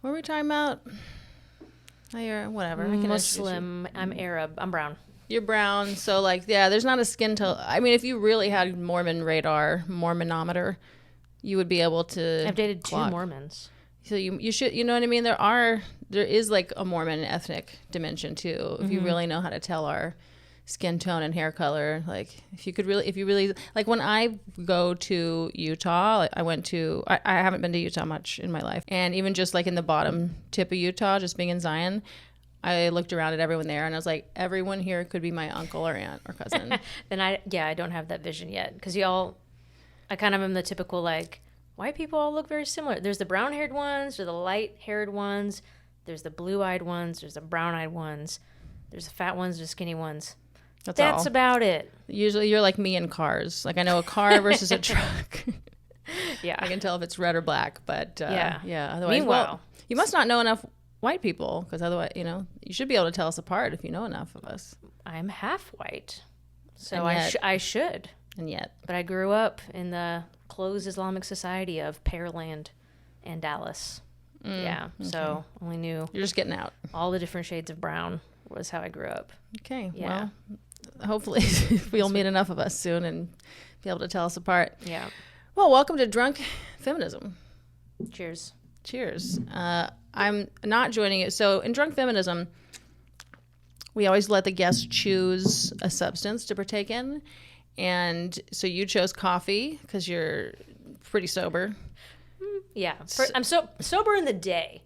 What were we talking about? Oh, you're whatever. I can Muslim. I'm Arab. I'm brown. You're brown, so like, yeah, there's not a skin tone. I mean, if you really had Mormon radar, Mormonometer, you would be able to. I've dated clock. 2 Mormons. So you should, you know what I mean? There is like a Mormon ethnic dimension too. If you really know how to tell our skin tone and hair color, like if you really, like when I go to Utah, I haven't been to Utah much in my life. And even just like in the bottom tip of Utah, just being in Zion, I looked around at everyone there and I was like, everyone here could be my uncle or aunt or cousin. Then I don't have that vision yet. Because I kind of am the typical like, white people all look very similar. There's the brown-haired ones, there's the light-haired ones, there's the blue-eyed ones, there's the brown-eyed ones, there's the fat ones, there's skinny ones. That's about it. Usually you're like me in cars. Like I know a car versus a truck. Yeah. I can tell if it's red or black, but yeah. Otherwise, Meanwhile, you must not know enough white people, because otherwise, you should be able to tell us apart if you know enough of us. I'm half white, so yet, I should. And yet. But I grew up in the closed Islamic society of Pearland and Dallas. Yeah, okay. So only knew. You're just getting out. All the different shades of brown was how I grew up. Okay, yeah. Well, hopefully we'll meet enough of us soon and be able to tell us apart. Yeah. Well, welcome to Drunk Feminism. Cheers. Cheers. I'm not joining you. So in Drunk Feminism, we always let the guests choose a substance to partake in. And so you chose coffee because you're pretty sober. Yeah. I'm sober in the day.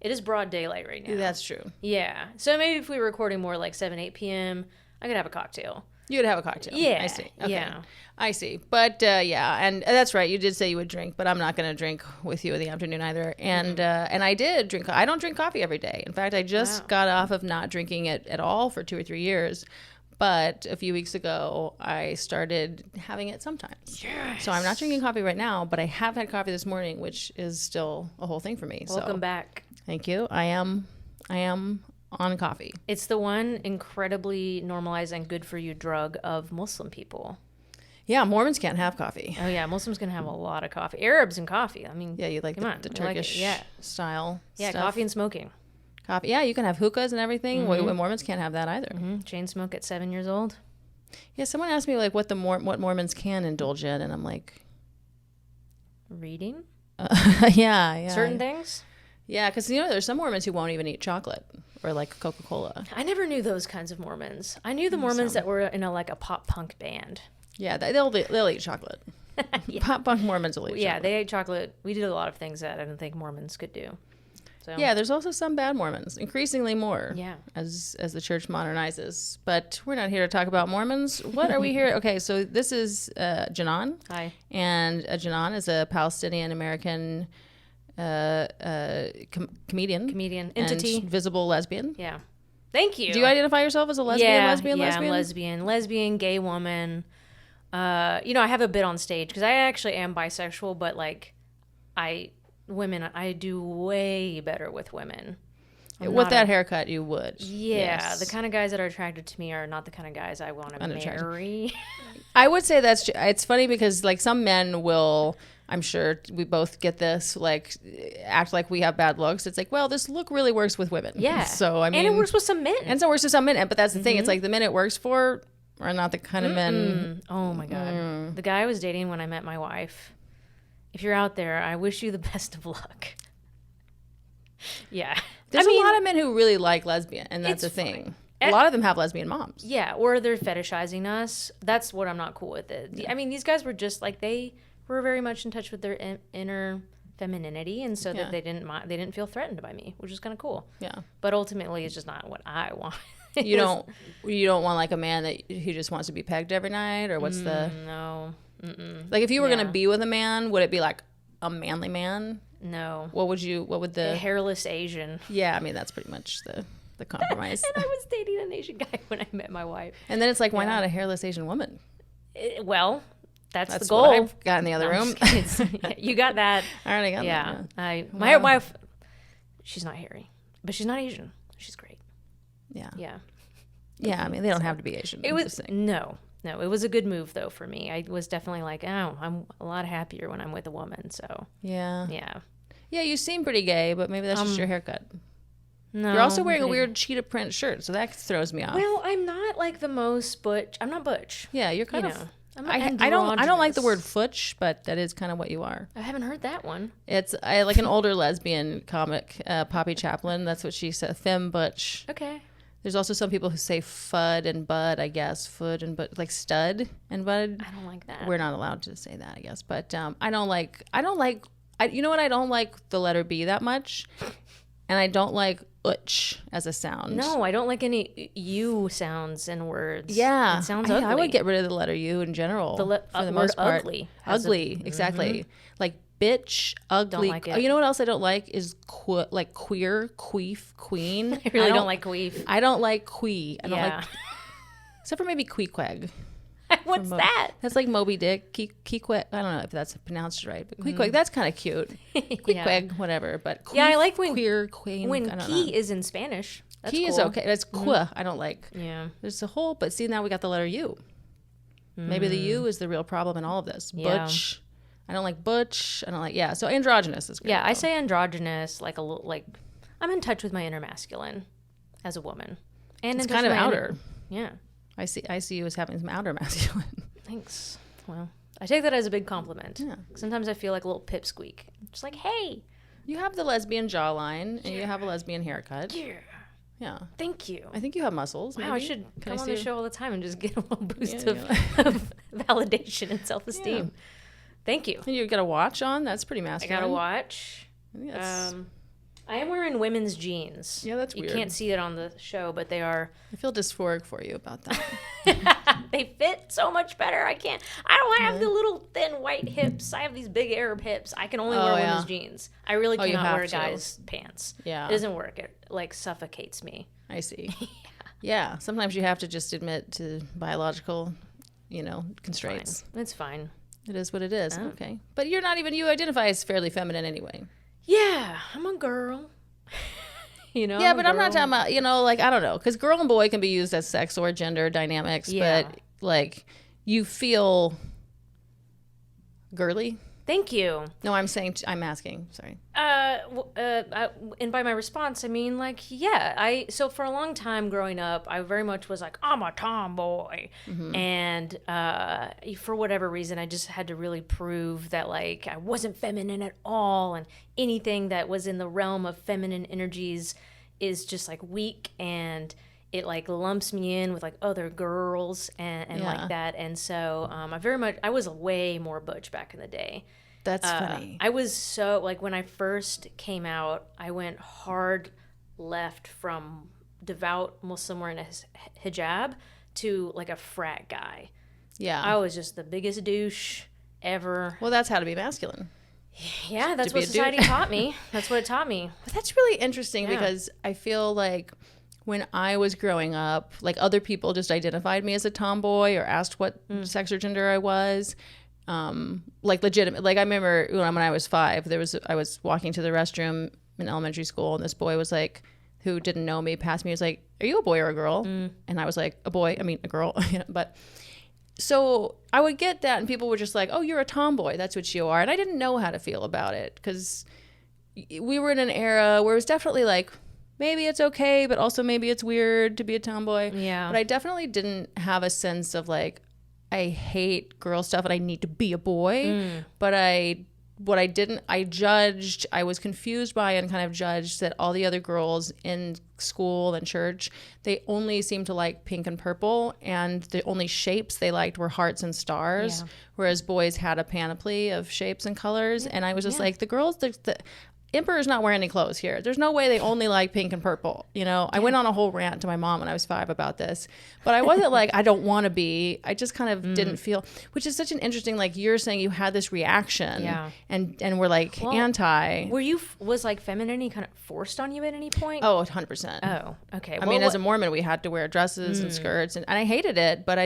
It is broad daylight right now. That's true. Yeah. So maybe if we were recording more like 7, 8 p.m., I could have a cocktail. You would have a cocktail. Yeah. I see. Okay. Yeah. I see. But yeah, and that's right. You did say you would drink, but I'm not going to drink with you in the afternoon either. And and I did drink. I don't drink coffee every day. In fact, I just got off of not drinking it at all for 2 or 3 years. But a few weeks ago, I started having it sometimes. Yes. So I'm not drinking coffee right now, but I have had coffee this morning, which is still a whole thing for me. Welcome back. Thank you. I am on coffee. It's the one incredibly normalized and good for you drug of Muslim people. Yeah, Mormons can't have coffee. Oh yeah, Muslims can have a lot of coffee. Arabs and coffee. I mean, yeah, you like the Turkish style. Yeah, stuff. coffee and smoking. Coffee. Yeah, you can have hookahs and everything. Mm-hmm. Mormons can't have that either. Mm-hmm. Chain smoke at 7 years old. Yeah, someone asked me like what Mormons can indulge in, and I'm like, reading. Yeah. Certain things. Yeah, because there's some Mormons who won't even eat chocolate or like Coca-Cola. I never knew those kinds of Mormons. I knew the Mormons that were in a pop punk band. Yeah, they'll eat chocolate. Yeah. Pop punk Mormons will eat chocolate. Yeah, they ate chocolate. We did a lot of things that I didn't think Mormons could do. So. Yeah, there's also some bad Mormons, increasingly more. Yeah. As the church modernizes. But we're not here to talk about Mormons. What are we here? Okay, so this is Janan. Hi. And Janan is a Palestinian-American comedian entity, and visible lesbian. Yeah. Thank you. Do you identify yourself as a lesbian? Yeah, I'm lesbian, gay woman. I have a bit on stage because I actually am bisexual, but like I do way better with women. With that haircut, you would. Yeah, yes. The kind of guys that are attracted to me are not the kind of guys I want to marry. I would say it's funny because like some men will, I'm sure we both get this, like act like we have bad looks. It's like, well, this look really works with women. Yeah. So I mean, and it works with some men. And so it works with some men. But that's the thing. It's like the men it works for are not the kind of men. Oh my God. The guy I was dating when I met my wife. If you're out there, I wish you the best of luck. Yeah. There's a lot of men who really like lesbian, and that's the thing. A lot of them have lesbian moms. Yeah, or they're fetishizing us. That's what I'm not cool with. Yeah. I mean, these guys were just like, they were very much in touch with their inner femininity, and so that they didn't feel threatened by me, which is kind of cool. Yeah. But ultimately, it's just not what I want. You don't want like a man who just wants to be pegged every night, or what's the... No. Mm-mm. Like if you were going to be with a man, would it be like a manly man? No. What would the... A hairless Asian. Yeah, I mean, that's pretty much the compromise. And I was dating an Asian guy when I met my wife. And then it's like, why not a hairless Asian woman? Well, that's the goal. What I've got in the other room. You got that. I already got that. Yeah. My wife, she's not hairy, but she's not Asian. She's great. Yeah. Yeah. Yeah, I mean, they don't have to be Asian. It was No, it was a good move though for me. I was definitely like, I'm a lot happier when I'm with a woman. So yeah. Yeah, you seem pretty gay, but maybe that's just your haircut. No. You're also wearing a weird cheetah print shirt, so that throws me off. Well, I'm not like the most butch. I'm not butch. Yeah, you're kind of. I'm I don't like the word futch, but that is kind of what you are. I haven't heard that one. It's like an older lesbian comic, Poppy Chaplin. That's what she said. Femme butch. Okay. There's also some people who say fud and bud, I guess. Fud and bud, like stud and bud. I don't like that. We're not allowed to say that, I guess. But I don't like, you know what? I don't like the letter B that much. And I don't like utch as a sound. No, I don't like any U sounds in words. Yeah. It sounds ugly. I would get rid of the letter U in general. For the most part. Ugly. Exactly. Like bitch, ugly. Don't like it. Oh, you know what else I don't like is like queer, queef, queen. I really don't like queef. I don't like quee. I don't like, except for maybe queequeg. What's that? That's like Moby Dick. Queequeg. I don't know if that's pronounced right, but queequeg. That's kind of cute. Queequeg, whatever. But queef, I like when queer, queen. When key is in Spanish. That's key cool. is okay. That's qua. I don't like. Yeah. There's a whole. But see, now we got the letter U. Maybe the U is the real problem in all of this. Yeah. Butch. I don't like butch. I don't like. Yeah. So androgynous is great. Yeah, I say androgynous like a little like I'm in touch with my inner masculine as a woman. And it's in touch kind of with my outer. Yeah. I see you as having some outer masculine. Thanks. Well, I take that as a big compliment. Yeah. Sometimes I feel like a little pipsqueak. Just like, hey. You have the lesbian jawline and you have a lesbian haircut. Yeah. Yeah. Thank you. I think you have muscles. Wow, maybe. I should come on the show all the time and just get a little boost Yeah, of validation and self-esteem. Yeah. Thank you. And you got a watch on? That's pretty I masculine. got a watch. I am wearing women's jeans. Yeah, that's weird. You can't see it on the show, but they are. I feel dysphoric for you about that. They fit so much better. I don't have the little thin white hips. I have these big Arab hips. I can only wear women's jeans. I really you cannot have wear to. guys' pants. Yeah. It doesn't work. It like suffocates me. I see. Yeah. Sometimes you have to just admit to biological, constraints. It's fine. It is what it is. Oh. Okay. But you identify as fairly feminine anyway. Yeah, I'm a girl. Yeah, but I'm not talking about, I don't know. Because girl and boy can be used as sex or gender dynamics. Yeah. But, you feel girly. Thank you. No, I'm asking. Sorry. And by my response, I mean, so for a long time growing up, I very much was like, I'm a tomboy. Mm-hmm. And for whatever reason, I just had to really prove that, I wasn't feminine at all. And anything that was in the realm of feminine energies is just, weak. And it, lumps me in with, other girls and like that. And so I was way more butch back in the day. That's funny. I was so, when I first came out, I went hard left from devout Muslim wearing a hijab to, a frat guy. Yeah. I was just the biggest douche ever. Well, that's how to be masculine. Yeah, that's what society taught me. That's what it taught me. But that's really interesting because I feel like when I was growing up, other people just identified me as a tomboy or asked what sex or gender I was. Legitimate. I remember when I was 5, I was walking to the restroom in elementary school, and this boy was who didn't know me, passed me. He was like, "Are you a boy or a girl?" And I was like, "A boy." I mean, a girl. But so I would get that, and people were just like, "Oh, you're a tomboy. That's what you are." And I didn't know how to feel about it because we were in an era where it was definitely maybe it's okay, but also maybe it's weird to be a tomboy. Yeah. But I definitely didn't have a sense of I hate girl stuff and I need to be a boy. But I was confused by and kind of judged that all the other girls in school and church, they only seemed to like pink and purple, and the only shapes they liked were hearts and stars, whereas boys had a panoply of shapes and colors. And I was just the girls, the Emperor's not wearing any clothes here. There's no way they only like pink and purple. I went on a whole rant to my mom when I was 5 about this, but I wasn't I don't want to be. I just kind of didn't feel, which is such an interesting, you're saying you had this reaction and we're anti. Was femininity kind of forced on you at any point? Oh, 100%. Oh, okay. I mean, as a Mormon, we had to wear dresses and skirts and I hated it, but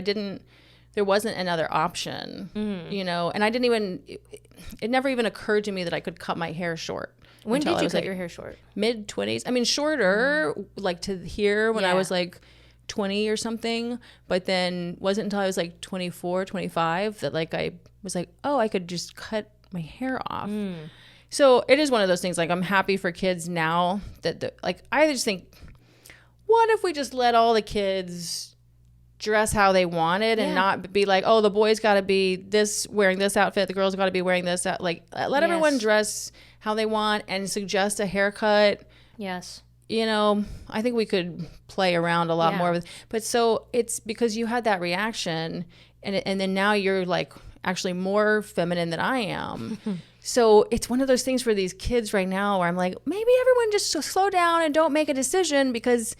there wasn't another option, and I didn't even, it never even occurred to me that I could cut my hair short. When did you cut your hair short? Mid-20s. I mean, shorter, to here when I was 20 or something, but then wasn't until I was 24, 25 that I was oh, I could just cut my hair off. So it is one of those things, like, I'm happy for kids now that, like, I just think, what if we just let all the kids dress how they wanted and not be like, oh, the boys got to be wearing this outfit, the girls got to be wearing this, like, let everyone dress how they want and suggest a haircut. Yes. You know, I think we could play around a lot more with, but so it's because you had that reaction and then now you're like actually more feminine than I am. So it's one of those things for these kids right now where I'm like, maybe everyone just slow down and don't make a decision, because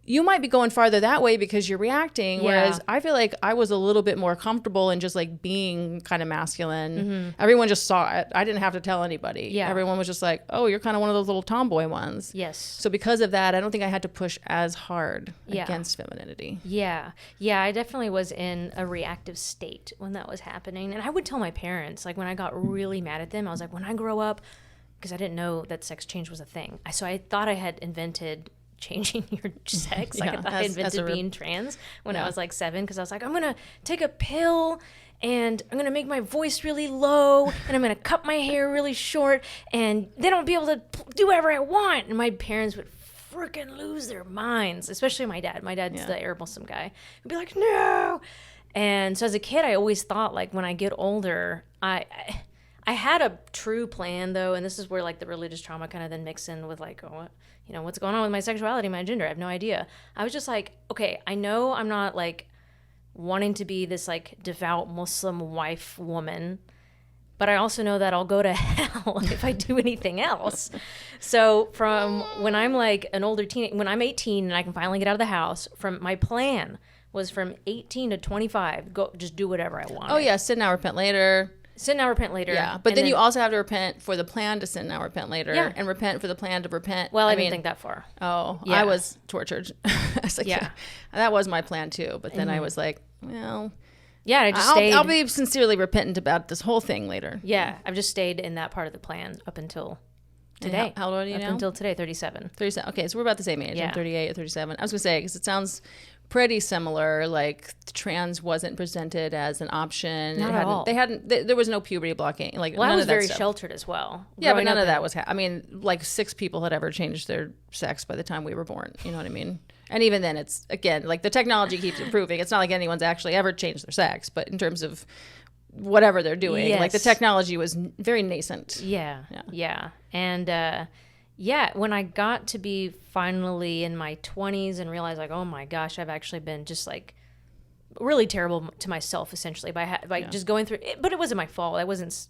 you might be going farther that way because you're reacting. Whereas I feel like I was a little bit more comfortable in just like being kind of masculine. Everyone just saw it. I didn't have to tell anybody. Yeah. Everyone was just like, oh, you're kind of one of those little tomboy ones. Yes. So because of that, I don't think I had to push as hard against femininity. Yeah. Yeah. I definitely was in a reactive state when that was happening. And I would tell my parents, like when I got really mad at them, I was like, when I grow up, because I didn't know that sex change was a thing. So I thought I had invented changing your sex. Like I thought I invented being trans when I was like 7, because I was like, I'm gonna take a pill and I'm gonna make my voice really low and I'm gonna cut my hair really short and then I'll be able to do whatever I want. And my parents would freaking lose their minds, especially my dad. My dad's the Arab Muslim guy. He'd be like, no. And so as a kid, I always thought, like, when I get older, I had a true plan, though, and this is where like the religious trauma kind of then mix in with like, oh, you know, what's going on with my sexuality, my gender? I have no idea. I was just like, okay, I know I'm not like wanting to be this like devout Muslim wife woman, but I also know that I'll go to hell if I do anything else. So from when I'm like an older teen, when I'm 18 and I can finally get out of the house, from my plan was from 18 to 25, go just do whatever I want. Oh yeah, sin now, repent later. Sin now, repent later. Yeah, but then you also have to repent for the plan to sin now, repent later, and repent for the plan to repent. Well, I didn't think that far. Oh, yeah. I was tortured. I was like, that was my plan too. But then I was like, well, yeah, I just stayed. I'll be sincerely repentant about this whole thing later. Yeah, I've just stayed in that part of the plan up until today. How old are you now? Up until today, 37. 37. Okay, so we're about the same age. Yeah. I'm 38 or 37. I was gonna say, because it sounds pretty similar. Like trans wasn't presented as an option. Not at all. There was no puberty blocking. Like, well, I was very sheltered as well. Yeah, but none of that was. I mean, like 6 people had ever changed their sex by the time we were born. You know what I mean? And even then, it's again like the technology keeps improving. It's not like anyone's actually ever changed their sex, but in terms of whatever they're doing, like the technology was very nascent. Yeah. And when I got to be finally in my 20s and realized like, oh my gosh, I've actually been just like really terrible to myself essentially by just going through it. But it wasn't my fault. I wasn't,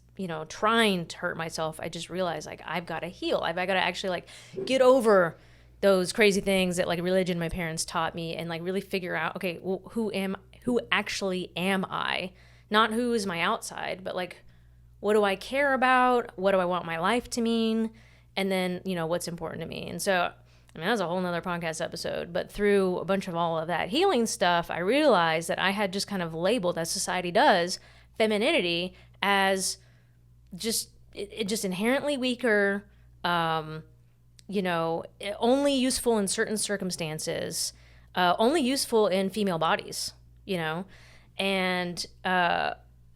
trying to hurt myself. I just realized like I've got to heal. I've got to actually like get over those crazy things that like religion my parents taught me and like really figure out, okay, well, who actually am I? Not who is my outside, but like, what do I care about? What do I want my life to mean? And then, what's important to me. And so, I mean, that was a whole nother podcast episode, but through a bunch of all of that healing stuff, I realized that I had just kind of labeled, as society does, femininity as just inherently weaker, only useful in certain circumstances, only useful in female bodies, and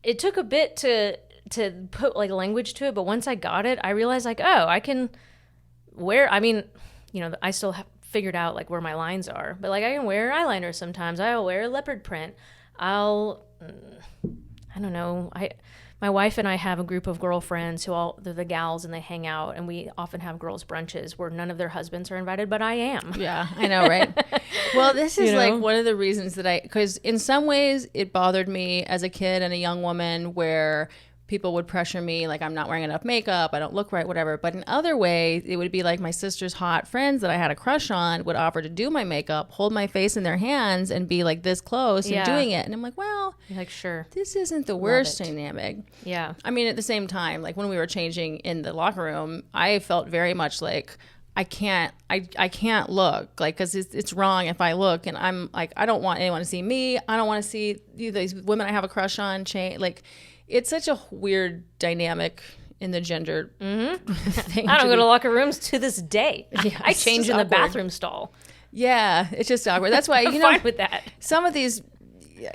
it took a bit to put like language to it, but once I got it, I realized like, oh, I can wear, I mean, I still have figured out like where my lines are, but like I can wear eyeliner sometimes. I'll wear leopard print. I don't know. My wife and I have a group of girlfriends they're the gals and they hang out, and we often have girls brunches where none of their husbands are invited, but I am. Yeah, I know, right? Well, this is like one of the reasons that because in some ways it bothered me as a kid and a young woman where people would pressure me, like I'm not wearing enough makeup, I don't look right, whatever. But in other ways, it would be like my sister's hot friends that I had a crush on would offer to do my makeup, hold my face in their hands, and be like this close and doing it. And I'm like, well, you're like, sure, this isn't the worst dynamic. Yeah. I mean, at the same time, like when we were changing in the locker room, I felt very much like I can't look like, because it's wrong if I look, and I'm like, I don't want anyone to see me. I don't want to see these women I have a crush on like. It's such a weird dynamic in the gender thing. I don't go to locker rooms to this day. Yeah, I change in the bathroom stall. Yeah, it's just awkward. That's why, I'm fine with that. Some of these,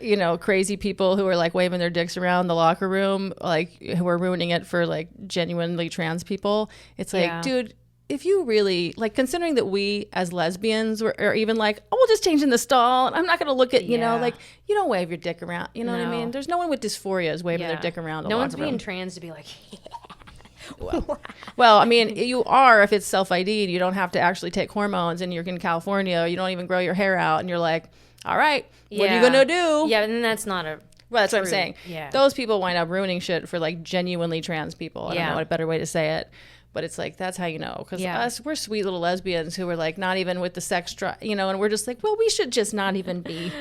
you know, crazy people who are like waving their dicks around the locker room, like who are ruining it for like genuinely trans people. It's like, dude, if you really like, considering that we as lesbians are even like, oh, we'll just change in the stall and I'm not going to look at, you know, like, you don't wave your dick around. You know what I mean? There's no one with dysphoria is waving their dick around the no locker one's room. being trans to be like, well, I mean, you are if it's self-ID'd. You don't have to actually take hormones and you're in California. You don't even grow your hair out and you're like, all right, what are you going to do? Yeah, and that's not a... Well, that's what I'm saying. Yeah. Those people wind up ruining shit for like genuinely trans people. I don't know what a better way to say it. But it's like, that's how you know. Because us, we're sweet little lesbians who are like not even with the sex drive, you know, and we're just like, well, we should just not even be.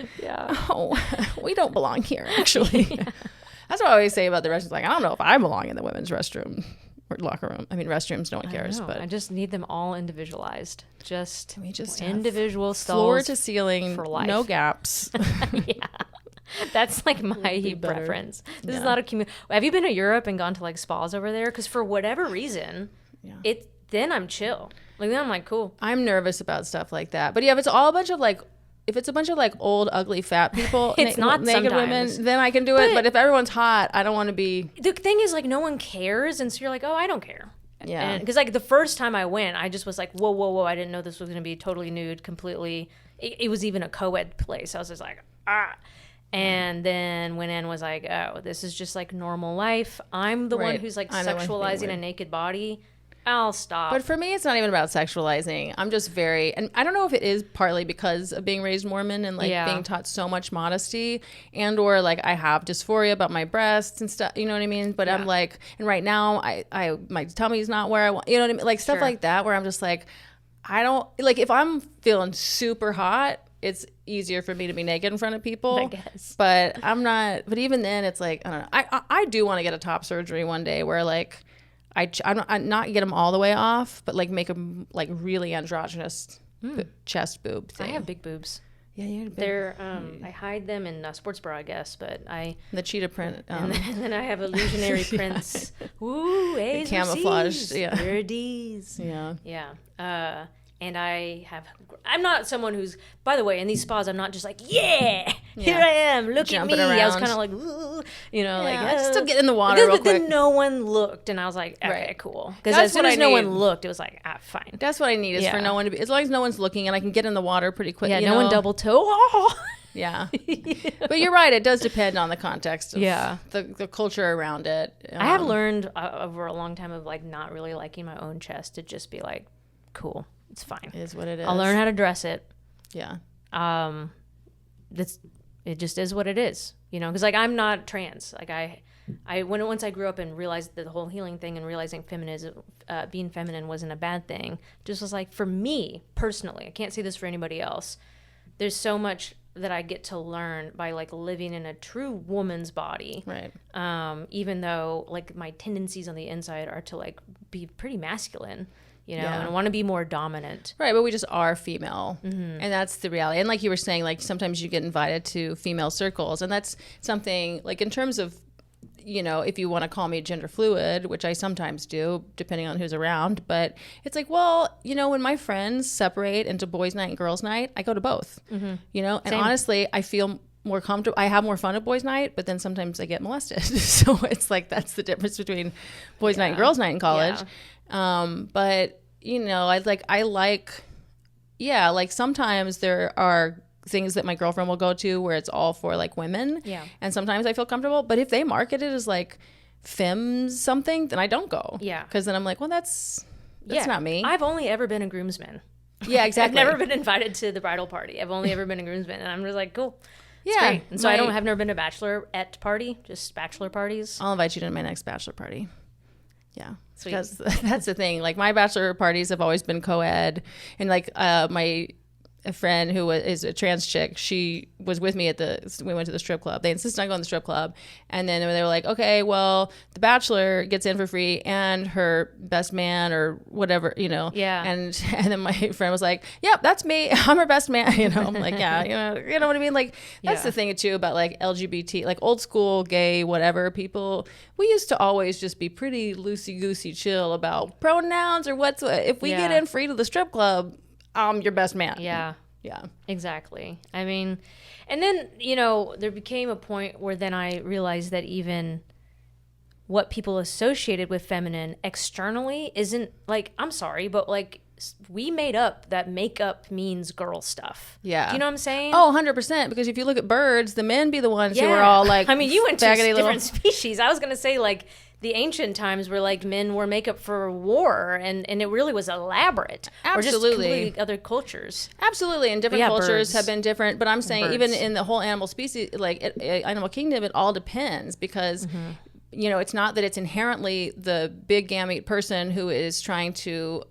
Oh, we don't belong here, actually. That's what I always say about the restrooms. Like, I don't know if I belong in the women's restroom or locker room. I mean, restrooms, no one cares. But I just need them all individualized. Just have individual stalls. Floor to ceiling, for life. no gaps. That's like my preference. This is not a community. Have you been to Europe and gone to like spas over there? Because for whatever reason, then I'm chill. Like then I'm like, cool. I'm nervous about stuff like that. But yeah, if it's all a bunch of like, if it's a bunch of like old, ugly, fat people, it's not naked sometimes. women, then I can do it. But if everyone's hot, I don't want to be. The thing is, like, no one cares, and so you're like, oh, I don't care. Yeah. Because like the first time I went, I just was like, whoa, whoa, whoa! I didn't know this was going to be totally nude, completely. It was even a co-ed place. I was just like, ah. And then went in, was like, oh, this is just like normal life. I'm the one who's like sexualizing a naked body. I'll stop. But for me, it's not even about sexualizing. I'm just very, and I don't know if it is partly because of being raised Mormon and like being taught so much modesty, and or like I have dysphoria about my breasts and stuff. You know what I mean? But I'm like, and right now, I my tummy's not where I want. You know what I mean? Like stuff like that, where I'm just like, I don't like if I'm feeling super hot. It's easier for me to be naked in front of people, I guess. But I'm not. But even then, it's like I don't know. I do want to get a top surgery one day where like I'm not get them all the way off, but like make them like really androgynous chest boob thing. I have big boobs. Yeah, you're big. They're I hide them in a sports bra, I guess, but the cheetah print, and then I have illusionary prints. Ooh, A's camouflaged. Yeah, D's. Yeah. And I'm not someone who's, by the way, in these spas, I'm not just like, here I am, look jumping at me. around. I was kind of like, ooh, you know, like, still get in the water real quick. Then no one looked, and I was like, okay, cool. Because as soon as no one looked, it was like, fine. That's what I need is for no one to be, as long as no one's looking and I can get in the water pretty quick. Yeah, no one double toe. Yeah. But you're right. It does depend on the context of the culture around it. I have learned over a long time of like not really liking my own chest to just be like, cool. It's fine. It is what it is. I'll learn how to dress it. Yeah. It just is what it is, you know. Because like I'm not trans. Like once I grew up and realized the whole healing thing and realizing feminism, being feminine wasn't a bad thing. Just was like for me personally. I can't say this for anybody else. There's so much that I get to learn by like living in a true woman's body. Right. Even though like my tendencies on the inside are to like be pretty masculine. You know, and I want to be more dominant. Right, but we just are female. Mm-hmm. And that's the reality. And like you were saying, like sometimes you get invited to female circles. And that's something, like in terms of, you know, if you want to call me gender fluid, which I sometimes do, depending on who's around. But it's like, well, you know, when my friends separate into boys' night and girls' night, I go to both. Mm-hmm. You know, and honestly, I feel more comfortable. I have more fun at boys' night, but then sometimes I get molested. So it's like that's the difference between boys' night and girls' night in college. But you know, like sometimes there are things that my girlfriend will go to where it's all for like women. Yeah. And sometimes I feel comfortable, but if they market it as like femme something, then I don't go. Yeah. Because then I'm like, well, that's not me. I've only ever been a groomsman. Yeah, exactly. I've never been invited to the bridal party. I've only ever been a groomsman, and I'm just like, cool. Yeah. Great. And so I've never been to a bachelorette party, just bachelor parties. I'll invite you to my next bachelor party. Yeah. Sweet. Because that's the thing. Like my bachelor parties have always been co-ed, and like a friend who is a trans chick, she was with me we went to the strip club. They insisted on going to the strip club, and then they were like, okay, well, the bachelor gets in for free and her best man or whatever, you know. Yeah. And then my friend was like, yep, that's me. I'm her best man. You know, I'm like, yeah, you know what I mean? Like that's the thing too about like LGBT, like old school gay, whatever people, we used to always just be pretty loosey-goosey chill about pronouns or if we get in free to the strip club, I'm your best man. Yeah. Yeah. Exactly. I mean, and then, you know, there became a point where then I realized that even what people associated with feminine externally isn't like, I'm sorry, but like we made up that makeup means girl stuff. Yeah. Do you know what I'm saying? Oh, 100%. Because if you look at birds, the men be the ones who are all like, I mean, you went to faggoty different species. I was going to say like the ancient times where like men wore makeup for war and it really was elaborate. Absolutely. Or just completely other cultures. Absolutely. And different cultures birds. have been different. But I'm saying Birds. even in the whole animal species, like animal kingdom, it all depends because, you know, it's not that it's inherently the big gamete person who is trying to,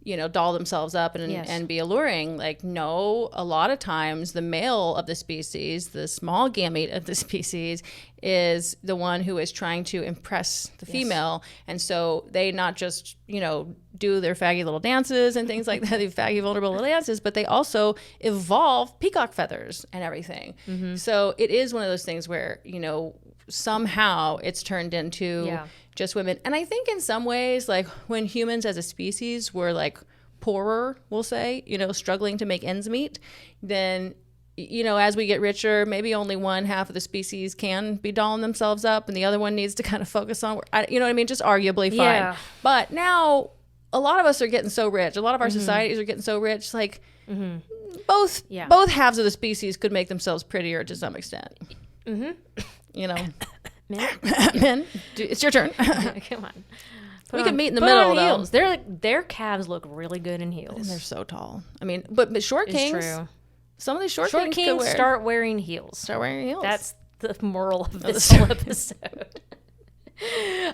you know, doll themselves up and be alluring. Like, no, a lot of times the male of the species, the small gamete of the species, is the one who is trying to impress the female. And so they not just, you know, do their faggy little dances and things like that, the faggy vulnerable little dances, but they also evolve peacock feathers and everything. So it is one of those things where, you know, somehow it's turned into just women. And I think in some ways, like when humans as a species were like poorer, we'll say, you know, struggling to make ends meet, then, you know, as we get richer, maybe only one half of the species can be dolling themselves up and the other one needs to kind of focus on, you know what I mean? Just arguably fine. Yeah. But now a lot of us are getting so rich. A lot of our societies are getting so rich. Like both halves of the species could make themselves prettier to some extent. You know, men, it's your turn. Come on. We can meet in the middle, though. Heels. They're like, their calves look really good in heels. And they're so tall. I mean, but short kings. It's true. Some of these short Short kings kings start wearing heels. Start wearing heels. That's the moral of this whole episode.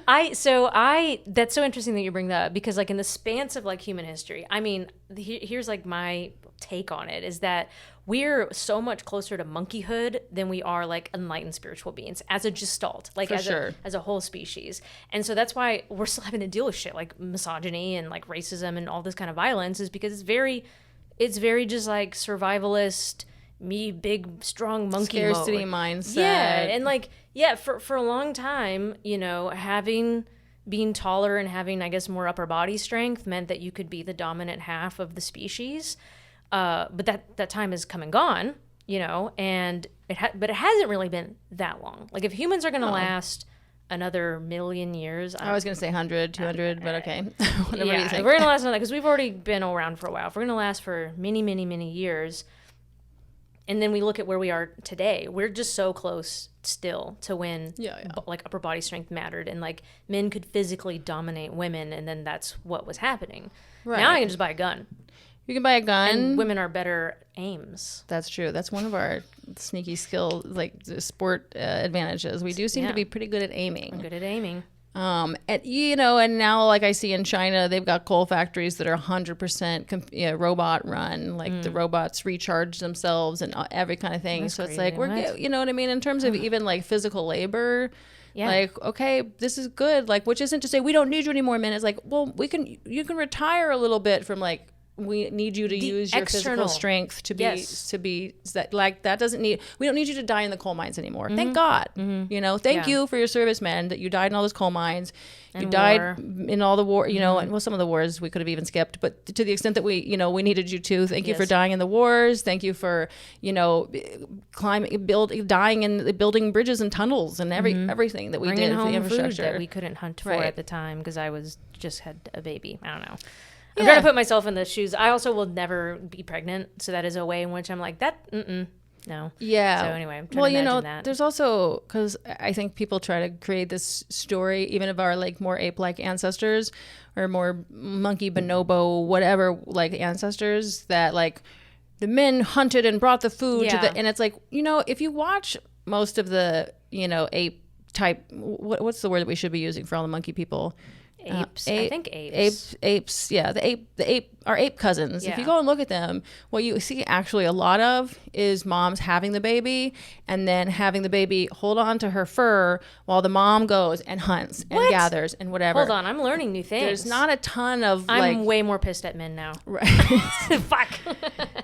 That's so interesting that you bring that up because like in the spans of like human history, I mean, here's like my take on it is that we're so much closer to monkeyhood than we are like enlightened spiritual beings as a gestalt, like as a whole species. And so that's why we're still having to deal with shit like misogyny and like racism and all this kind of violence is because it's very just like survivalist, me big strong monkey scarcity mode. mindset. Yeah, and like for a long time, you know, being taller and having I guess more upper body strength meant that you could be the dominant half of the species. But that time is come and gone, you know, and but it hasn't really been that long. Like if humans are going to last another million years. I was going to say 100, 200, but okay. Whatever you think. We're going to last another because we've already been around for a while. If we're going to last for many, many, many years, and then we look at where we are today, we're just so close still to when like upper body strength mattered and like men could physically dominate women, and then that's what was happening. Right. Now I can just buy a gun. You can buy a gun. And women are better aims. That's true. That's one of our sneaky skill, like sport advantages. We do seem to be pretty good at aiming. We're good at aiming. And you know, and now like I see in China, they've got coal factories that are 100% robot run. Like the robots recharge themselves and every kind of thing. That's so crazy. It's like you know what I mean, in terms of even like physical labor. Yeah. Like, okay, this is good. Like, which isn't to say we don't need you anymore, men. It's like, well, you can retire a little bit from like. We need you to use your physical strength to be like that doesn't need. We don't need you to die in the coal mines anymore. Thank God. You know, thank you for your service, men, that you died in all those coal mines. And you died in all the war. You know, and some of the wars we could have even skipped, but to the extent that we needed you to. Thank you for dying in the wars. Thank you for dying in building bridges and tunnels and everything that we did for the infrastructure food that we couldn't hunt for at the time because I just had a baby. I don't know. I'm trying to put myself in the shoes. I also will never be pregnant, so that is a way in which I'm like that. No. Yeah. So anyway, I'm trying to imagine that. There's also because I think people try to create this story, even of our like more ape-like ancestors or more monkey bonobo whatever like ancestors that like the men hunted and brought the food to and it's like if you watch most of the ape type what's the word that we should be using for all the monkey people. Apes. I think apes. Apes. Yeah, our ape cousins. Yeah. If you go and look at them, what you see actually a lot of is moms having the baby and then having the baby hold on to her fur while the mom goes and hunts and gathers and whatever. Hold on, I'm learning new things. There's not a ton of. I'm way more pissed at men now. Right. Fuck.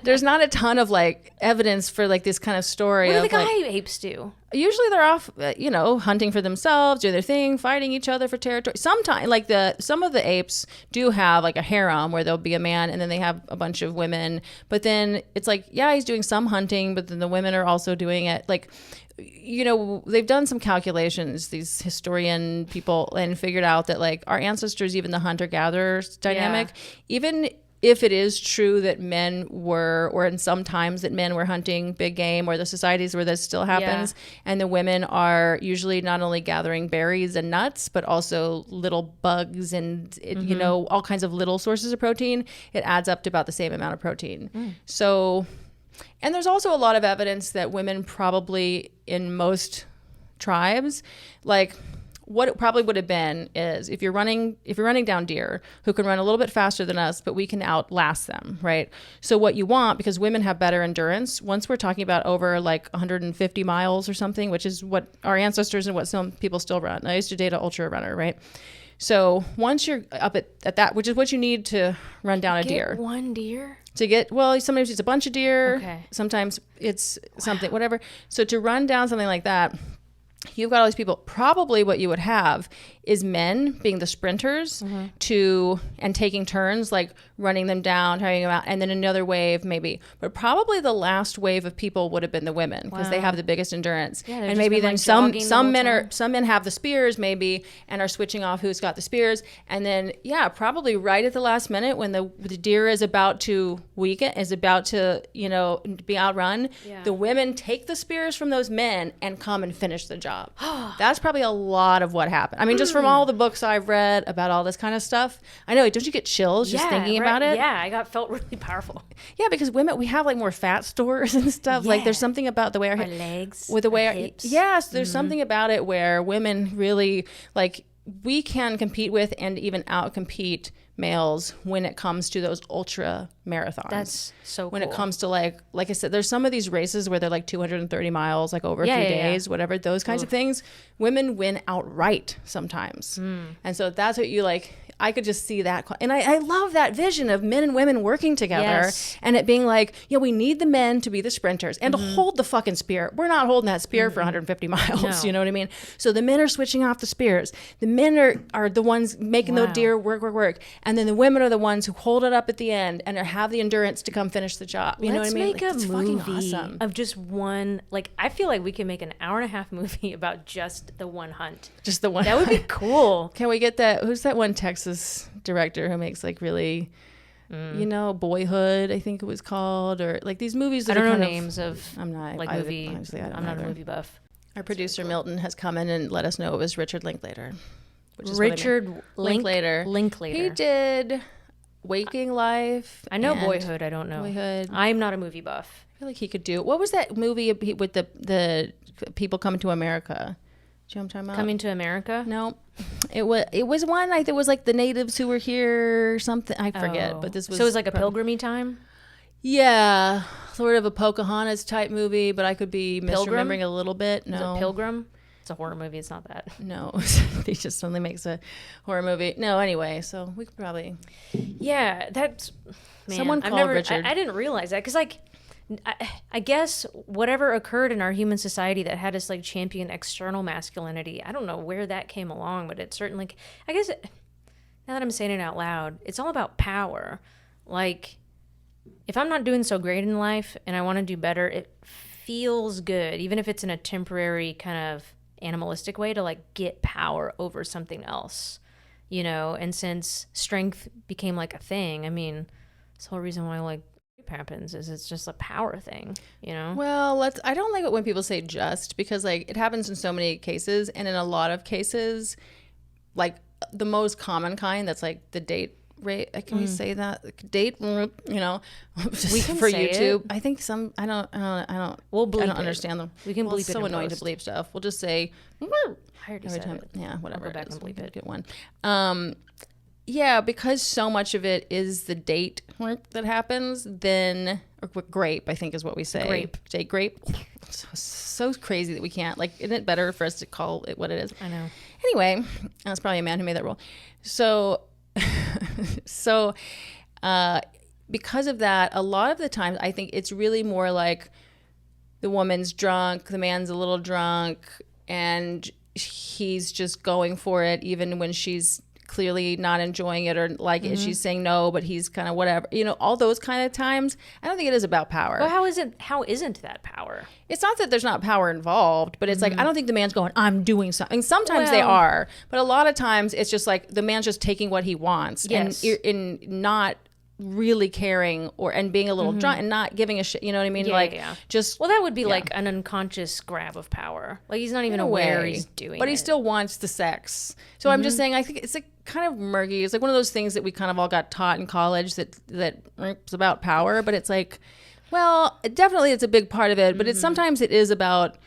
there's not a ton of like evidence for like this kind of story. What do of, the guy like, apes do? usually they're off, hunting for themselves, doing their thing, fighting each other for territory. Sometimes, like some of the apes do have like a harem where there'll be a man and then they have a bunch of women. But then it's like, yeah, he's doing some hunting, but then the women are also doing it. Like, they've done some calculations, these historian people, and figured out that like our ancestors, even the hunter-gatherers dynamic, even if it is true that men were, or in some times that men were hunting big game, or the societies where this still happens, and the women are usually not only gathering berries and nuts, but also little bugs and, all kinds of little sources of protein, it adds up to about the same amount of protein. So, and there's also a lot of evidence that women probably in most tribes, like, what it probably would have been is if you're running down deer who can run a little bit faster than us, but we can outlast them, right? So what you want, because women have better endurance, once we're talking about over like 150 miles or something, which is what our ancestors and what some people still run. I used to date an ultra runner, right? So once you're up at that, which is what you need to run down a deer. One deer? Sometimes it's a bunch of deer. Okay. Sometimes it's something, whatever. So to run down something like that, you've got all these people. Probably what you would have is men being the sprinters and taking turns, like running them down, tiring them out, and then another wave maybe. But probably the last wave of people would have been the women because they have the biggest endurance. Yeah, and maybe then some men have the spears maybe and are switching off who's got the spears. And then probably right at the last minute when the deer is about to weaken, is about to be outrun, the women take the spears from those men and come and finish the job. That's probably a lot of what happened. I mean, just from all the books I've read about all this kind of stuff, I know. Don't you get chills just thinking about it? Yeah, I felt really powerful. Yeah, because women, we have like more fat stores and stuff. Yeah. Like there's something about the way our legs, with the way our hips. Yes, there's something about it where women really like we can compete with and even outcompete males when it comes to those ultra marathons. That's so cool. When it comes to like I said, there's some of these races where they're like 230 miles, like over 3 days, whatever, those kinds of things. Women win outright sometimes. And so that's what you like. I could just see that. And I love that vision of men and women working together and it being like, we need the men to be the sprinters and to hold the fucking spear. We're not holding that spear for 150 miles. No. You know what I mean? So the men are switching off the spears. The men are the ones making the deer work. And then the women are the ones who hold it up at the end and have the endurance to come finish the job. You know what I mean? Let's make a movie of just one. Like, I feel like we can make an 1.5-hour movie about just the one hunt. Just the one. That would be cool. Can we get that? Who's that one Texas director who makes like really, Boyhood, I think it was called, or like these movies that I don't know names of. I'm not like movie. I'm not a movie buff. Our producer Milton has come in and let us know it was Richard Linklater. Which is Richard Linklater. He did Waking Life. I know Boyhood. I don't know Boyhood. I'm not a movie buff. I feel like he could do. What was that movie with the people coming to America? Do you know what I'm talking about? Coming to America? No, it was one. It was like the natives who were here or something. I forget. But this was so it was like a pilgrimage time. Yeah, sort of a Pocahontas type movie, but I could be misremembering a little bit. No, is it Pilgrim? It's a horror movie. It's not that. No, he just suddenly makes a horror movie. No, anyway, so we could probably. Yeah, that's. Man, someone called Richard. I didn't realize that because like. I guess whatever occurred in our human society that had us like champion external masculinity, I don't know where that came along, but it certainly, I guess, now that I'm saying it out loud, it's all about power. Like, if I'm not doing so great in life and I want to do better, it feels good, even if it's in a temporary kind of animalistic way, to like get power over something else, and since strength became like a thing, I mean, that's the whole reason why like happens is it's just a power thing, Well, I don't like it when people say just, because like it happens in so many cases, and in a lot of cases, like the most common kind, that's like the date rape. Can we say that? Date, just we can for say YouTube. It. I think some. I don't. We'll bleep. I don't understand them. We can bleep it's it. So annoying post. to bleep stuff. We'll just say. I already said it. Yeah, whatever. I'll go back and bleep it. Good one. Yeah, because so much of it is the date that happens, then, or grape, I think is what we say. Date grape. So crazy that we can't, like, isn't it better for us to call it what it is? I know. Anyway, that's probably a man who made that rule. So, because of that, a lot of the times I think it's really more like the woman's drunk, the man's a little drunk, and he's just going for it even when she's clearly not enjoying it or like it. She's saying no, but he's kind of whatever, all those kind of times. I don't think it is about power. Well, how isn't that power? It's not that there's not power involved, but it's like, I don't think the man's going, I'm doing something. Sometimes they are, but a lot of times it's just like the man's just taking what he wants and in not really caring and being a little drunk and not giving a shit. You know what I mean? Just, well, that would be like an unconscious grab of power. Like he's not even aware he's doing but it. He still wants the sex. So I'm just saying, I think it's like kind of murky. It's like one of those things that we kind of all got taught in college that it's about power, but it's like, well, definitely it's a big part of it, but it's sometimes it is about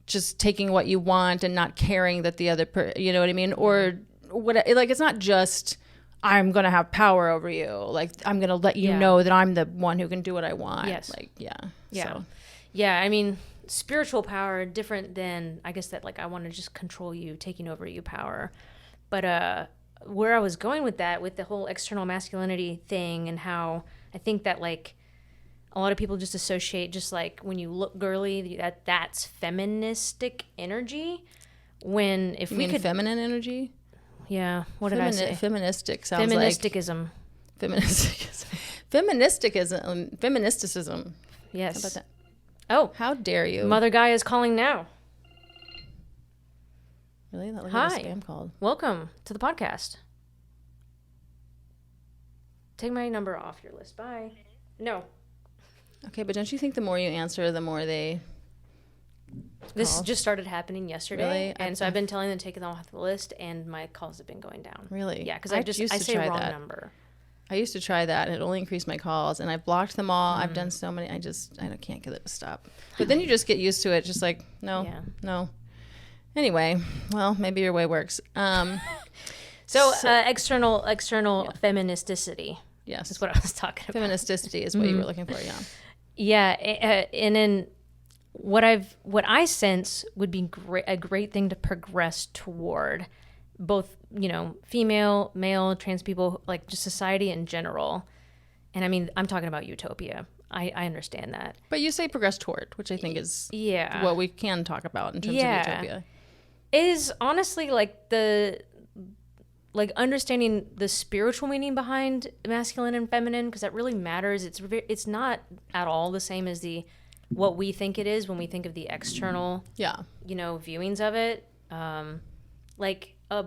just taking what you want and not caring that the other you know what I mean? Or what, like, it's not just, I'm going to have power over you. Like, I'm going to let you know that I'm the one who can do what I want. Yes. Like, Yeah, I mean, spiritual power, different than, I guess, that, like, I want to just control you, taking over you power. But where I was going with that, with the whole external masculinity thing and how I think that, like, a lot of people just associate just, like, when you look girly, that's feministic energy. When if you we mean could... feminine energy? Yeah, what did I say? Feministic sounds Feministicism. like... Feministicism. Feministicism. Yes. How about that? Oh. How dare you? Mother Guy is calling now. Really? That looked Hi. like a spam call. Welcome to the podcast. Take my number off your list. Bye. No. Okay, but don't you think the more you answer, the more they... This just started happening yesterday, Really? and so I've been telling them to take them off the list, and my calls have been going down. Really? Yeah, because I say wrong number. I used to try that, and it only increased my calls, and I've blocked them all. I've done so many. I can't get it to stop. But then you just get used to it, just like, no. Anyway, well, maybe your way works. So external feministicity. Yes. Is what I was talking about. Feministicity is what you were looking for, yeah. Yeah, and then what I sense would be a great thing to progress toward, both, female, male, trans people, like just society in general. And I mean, I'm talking about Utopia. I understand that. But you say progress toward, which I think is what we can talk about in terms of Utopia. Is honestly understanding the spiritual meaning behind masculine and feminine, because that really matters. It's not at all the same as what we think it is when we think of the external, viewings of it. Like a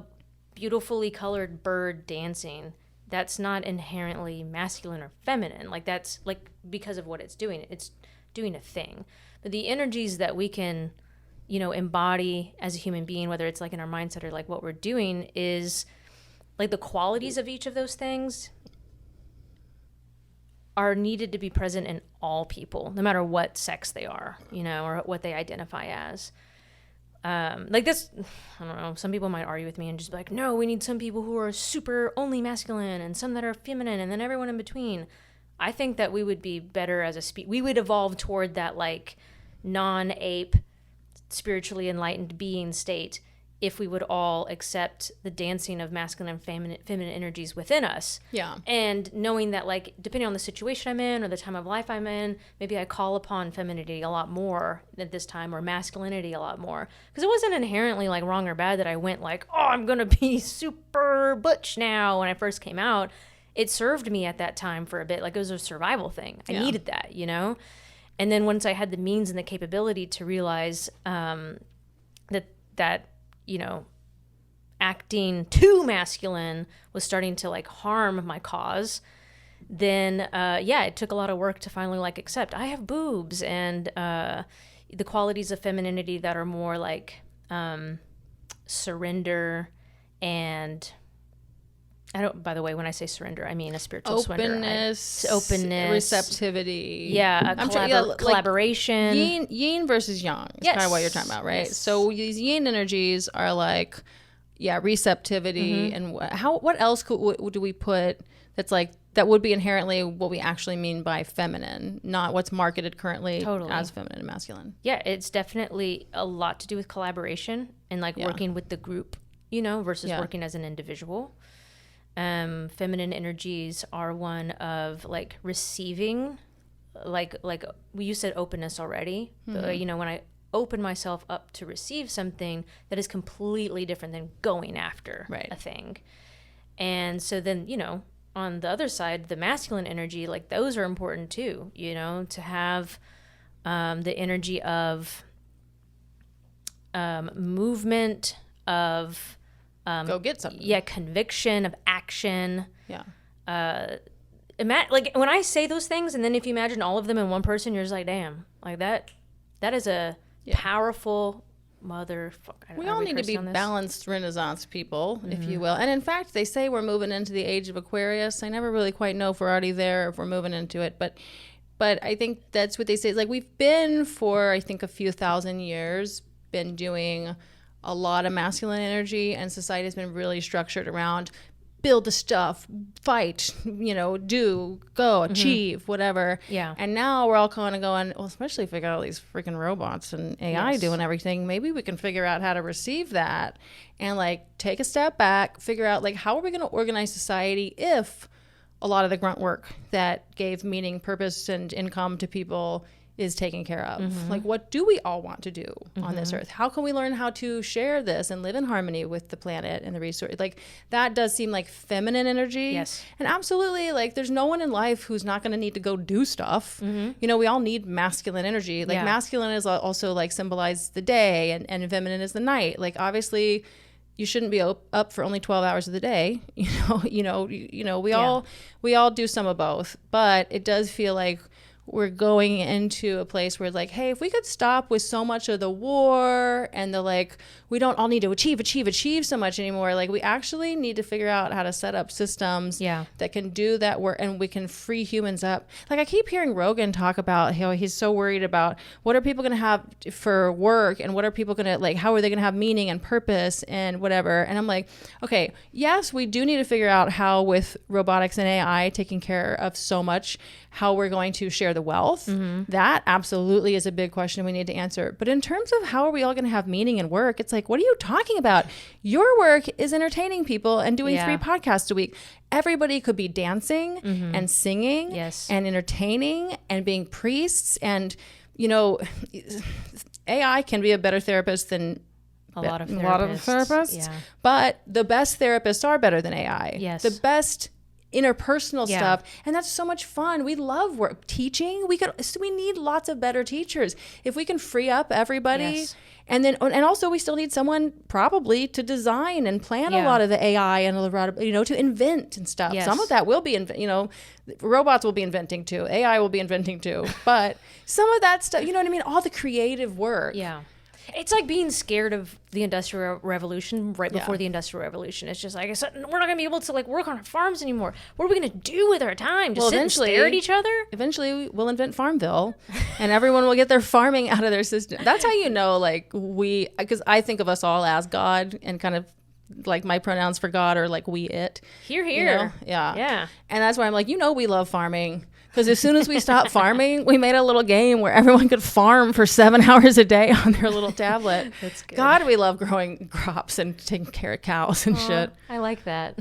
beautifully colored bird dancing, that's not inherently masculine or feminine. Like that's like because of what it's doing. It's doing a thing. But the energies that we can, embody as a human being, whether it's like in our mindset or like what we're doing, is like the qualities of each of those things are needed to be present in all people, no matter what sex they are, or what they identify as. Like this, I don't know, some people might argue with me and just be like, no, we need some people who are super only masculine and some that are feminine and then everyone in between. I think that we would be better as we would evolve toward that like non-ape, spiritually enlightened being state if we would all accept the dancing of masculine and feminine energies within us. Yeah. And knowing that, like, depending on the situation I'm in or the time of life I'm in, maybe I call upon femininity a lot more at this time, or masculinity a lot more. Because it wasn't inherently, like, wrong or bad that I went, like, oh, I'm going to be super butch now when I first came out. It served me at that time for a bit. Like, it was a survival thing. I needed that, And then once I had the means and the capability to realize that acting too masculine was starting to like harm my cause, then it took a lot of work to finally like accept I have boobs and the qualities of femininity that are more like surrender and by the way, when I say surrender, I mean a spiritual openness, surrender. Openness, receptivity. Yeah, collaboration. Like yin versus yang is kind of what you're talking about, right? Yes. So these yin energies are like, receptivity. And what else do we put that's like, that would be inherently what we actually mean by feminine, not what's marketed currently as feminine and masculine. Yeah, it's definitely a lot to do with collaboration and like working with the group, versus working as an individual. feminine energies are one of like receiving, like you said openness already. You know, when I open myself up to receive something, that is completely different than going after a thing. And so then, you know, on the other side, the masculine energy, like those are important too, you know, to have the energy of movement, of go get something. Yeah, conviction, of action. Yeah. Like when I say those things, and then if you imagine all of them in one person, you're just like, damn, like that is a powerful motherfucker. We all need to be balanced Renaissance people, if you will. And in fact, they say we're moving into the age of Aquarius. I never really quite know if we're already there or if we're moving into it, but I think that's what they say. It's like we've been for, I think, a few thousand years, been doing a lot of masculine energy, and society has been really structured around build the stuff, fight, you know, do, go, achieve, whatever. Yeah. And now we're all kind of going, well, especially if we got all these freaking robots and AI doing everything, maybe we can figure out how to receive that and like take a step back, figure out like how are we going to organize society if a lot of the grunt work that gave meaning, purpose, and income to people is taken care of. Like, what do we all want to do on this earth? How can we learn how to share this and live in harmony with the planet and the resource? Like, that does seem like feminine energy. Yes. And absolutely, like, there's no one in life who's not going to need to go do stuff. You know, we all need masculine energy. Like, masculine is also, like, symbolize the day, and feminine is the night. Like, obviously, you shouldn't be up for only 12 hours of the day. We all do some of both. But it does feel like we're going into a place where it's like, hey, if we could stop with so much of the war and the like, we don't all need to achieve so much anymore. Like, we actually need to figure out how to set up systems that can do that work, and we can free humans up. Like, I keep hearing Rogan talk about how he's so worried about what are people going to have for work, and what are people going to, like, how are they going to have meaning and purpose and whatever. And I'm like, okay, yes, we do need to figure out how, with robotics and AI taking care of so much, how we're going to share the wealth. That absolutely is a big question we need to answer. But in terms of how are we all going to have meaning and work, it's like, what are you talking about? Your work is entertaining people and doing 3 podcasts a week. Everybody could be dancing and singing and entertaining and being priests. And, you know, AI can be a better therapist than a lot of therapists. Yeah. But the best therapists are better than AI. Yes. The best interpersonal stuff, and that's so much fun. We love work teaching. We need lots of better teachers. If we can free up everybody, and also we still need someone probably to design and plan a lot of the AI and to invent and stuff. Some of that will be robots will be inventing too. AI will be inventing too. But some of that stuff, you know what I mean? All the creative work. Yeah. It's like being scared of the Industrial Revolution right before the Industrial Revolution. It's just like, we're not going to be able to like work on our farms anymore. What are we going to do with our time? Just sit and stare at each other? Eventually, we'll invent Farmville, and everyone will get their farming out of their system. That's how you know, like, because I think of us all as God, and kind of like my pronouns for God are like we, it. Here. You know? Yeah. And that's why I'm like, we love farming. Because as soon as we stopped farming, we made a little game where everyone could farm for 7 hours a day on their little tablet. That's good. God, we love growing crops and taking care of cows and shit. I like that.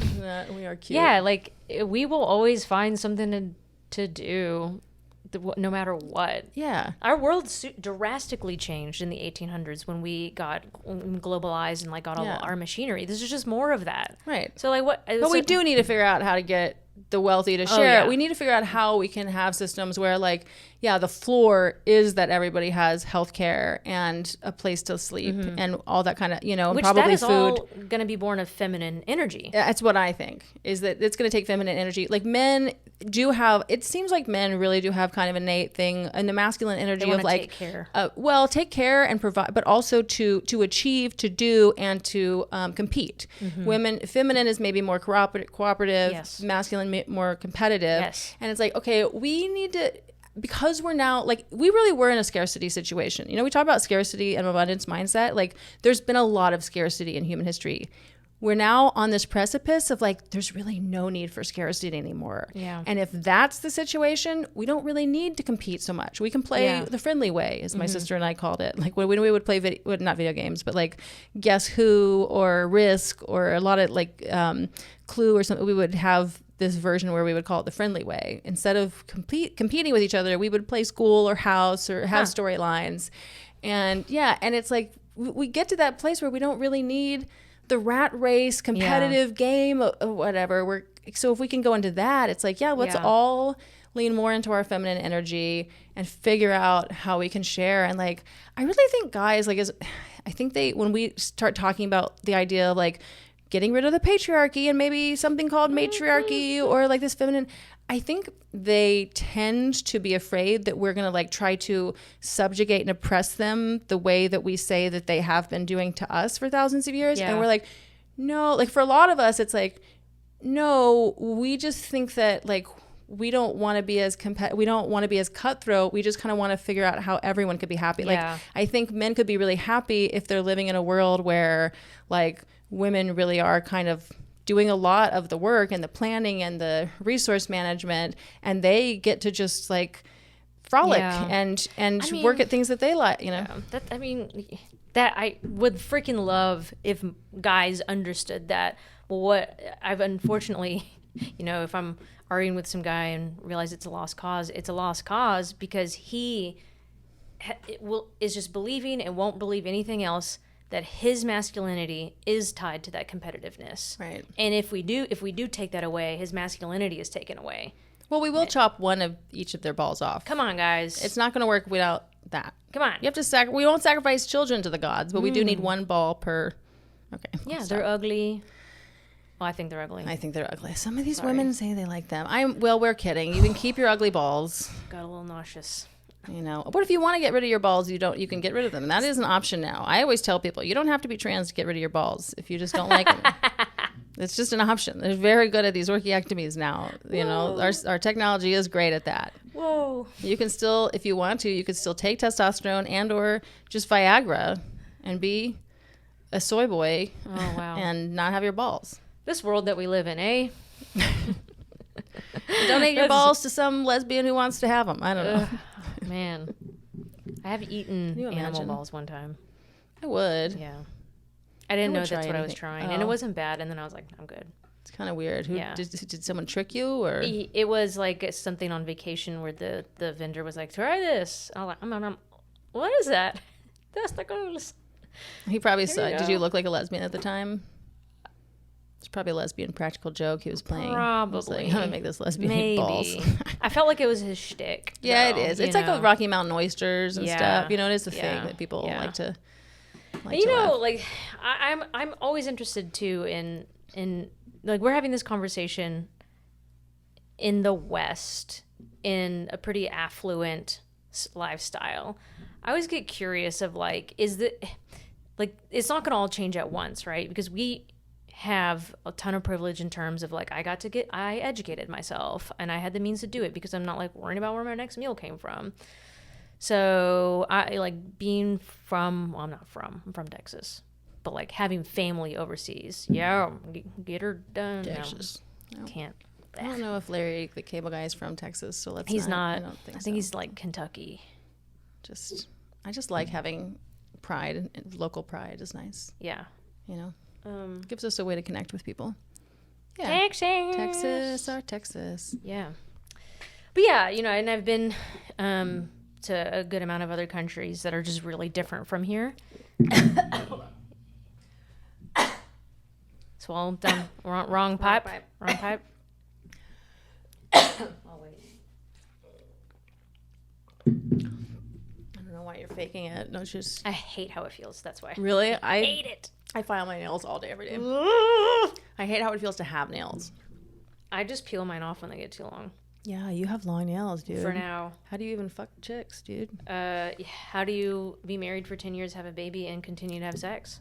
We are cute. Yeah, like we will always find something to do, no matter what. Yeah. Our world drastically changed in the 1800s when we got globalized and like got all our machinery. This is just more of that. Right. So like what? But we do need to figure out how to get the wealthy to share it. We need to figure out how we can have systems where, like, the floor is that everybody has health care and a place to sleep and all that kind of, and probably that is food. All going to be born of feminine energy. That's what I think, is that it's going to take feminine energy. Like, men do have, it seems like men really do have kind of an innate thing in the masculine energy of like, take care. Take care and provide, but also to achieve, to do, and to compete. Feminine is maybe more cooperative, masculine more competitive. And it's like, okay, we need to, because we're now, like, we really were in a scarcity situation. We talk about scarcity and abundance mindset. Like, there's been a lot of scarcity in human history. we're now on this precipice of like, there's really no need for scarcity anymore. Yeah. And if that's the situation, we don't really need to compete so much. We can play the friendly way, as my sister and I called it. Like when we would play not video games, but like Guess Who or Risk or a lot of like Clue or something, we would have this version where we would call it the friendly way. Instead of competing with each other, we would play School or House or have storylines. And and it's like we get to that place where we don't really need the rat race competitive game or whatever. So if we can go into that, it's like, let's all lean more into our feminine energy and figure out how we can share. And like, I really think guys, like, I think when we start talking about the idea of like getting rid of the patriarchy and maybe something called matriarchy or like this feminine, I think they tend to be afraid that we're going to like try to subjugate and oppress them the way that we say that they have been doing to us for thousands of years. And we're like, no, like for a lot of us, it's like, no, we just think that like, we don't want to be as we don't want to be as cutthroat. We just kind of want to figure out how everyone could be happy. Like, I think men could be really happy if they're living in a world where like women really are kind of doing a lot of the work and the planning and the resource management, and they get to just like frolic and work at things that they like, you know. That I would freaking love if guys understood that. Well, what I've unfortunately, you know, if I'm arguing with some guy and realize it's a lost cause because he is just believing and won't believe anything else, that his masculinity is tied to that competitiveness. Right. And if we do take that away, his masculinity is taken away. Well, we will chop one of each of their balls off. Come on, guys. It's not going to work without that. Come on. You have to we won't sacrifice children to the gods, but we do need one ball per. Okay. Yeah, they're ugly. Well, I think they're ugly. I think they're ugly. Some of these women say they like them. We're kidding. You can keep your ugly balls. Got a little nauseous. You know, what if you want to get rid of your balls? You can get rid of them. And that is an option now. I always tell people, you don't have to be trans to get rid of your balls if you just don't like them. It's just an option. They're very good at these orchiectomies now. You know, our technology is great at that. Whoa. You can still, if you want to, you could still take testosterone and or just Viagra and be a soy boy and not have your balls. This world that we live in, eh? Donate your balls to some lesbian who wants to have them. I don't know. Man, I have eaten animal balls one time. I would. Yeah. I didn't know that's what I was trying. And it wasn't bad. And then I was like, I'm good. It's kind of weird. Did someone trick you? Or it was like something on vacation where the vendor was like, try this. I was like, what is that? Testicles. He probably saw. Did you look like a lesbian at the time? It's probably a lesbian practical joke he was playing. Probably. I'm gonna make this lesbian eat balls. I felt like it was his shtick. Yeah, it is. It's like a Rocky Mountain oysters and stuff. You know, it is a thing that people like to. Like I'm always interested too in like we're having this conversation in the West in a pretty affluent lifestyle. I always get curious of like, it's not gonna all change at once, right? Because we have a ton of privilege in terms of like I educated myself and I had the means to do it because I'm not like worrying about where my next meal came from. So I like being I'm from Texas, but like having family overseas. Yeah, get her done. Texas. No, can't. I don't know if Larry, the cable guy, is from Texas, so He's not. I don't think I think he's like Kentucky. I just like having pride. Local pride is nice. Yeah. You know. Gives us a way to connect with people. Yeah. Texas. Yeah. But yeah, you know, and I've been to a good amount of other countries that are just really different from here. Swallowed down. Wrong pipe. Wrong pipe. Oh, wait. I don't know why you're faking it. No, it's just... I hate how it feels. That's why. Really? I hate it. I file my nails all day, every day. I hate how it feels to have nails. I just peel mine off when they get too long. Yeah, you have long nails, dude. For now. How do you even fuck chicks, dude? How do you be married for 10 years, have a baby, and continue to have sex?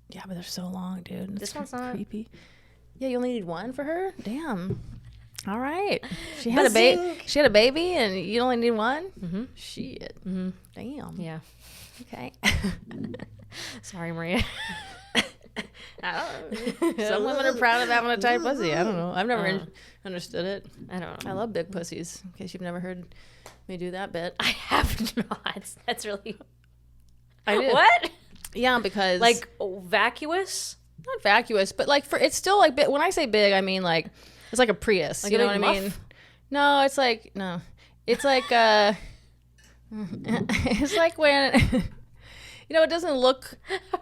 Yeah, but they're so long, dude. This one's not creepy. Yeah, you only need one for her? Damn. All right. She had a baby and you only need one? Mm-hmm. Shit. Mm-hmm. Damn. Yeah. Okay. Sorry, Maria. I don't know. Some women are proud of having a tight pussy. I don't know. I've never understood it. I don't know. I love big pussies. In case you've never heard me do that bit. I have not. That's really... I did. What? Yeah, because... Like, vacuous? Not vacuous, but like it's still like big. When I say big, I mean like it's like a Prius. Like you know what a I muff? mean? No, it's like it's like it's like when it doesn't look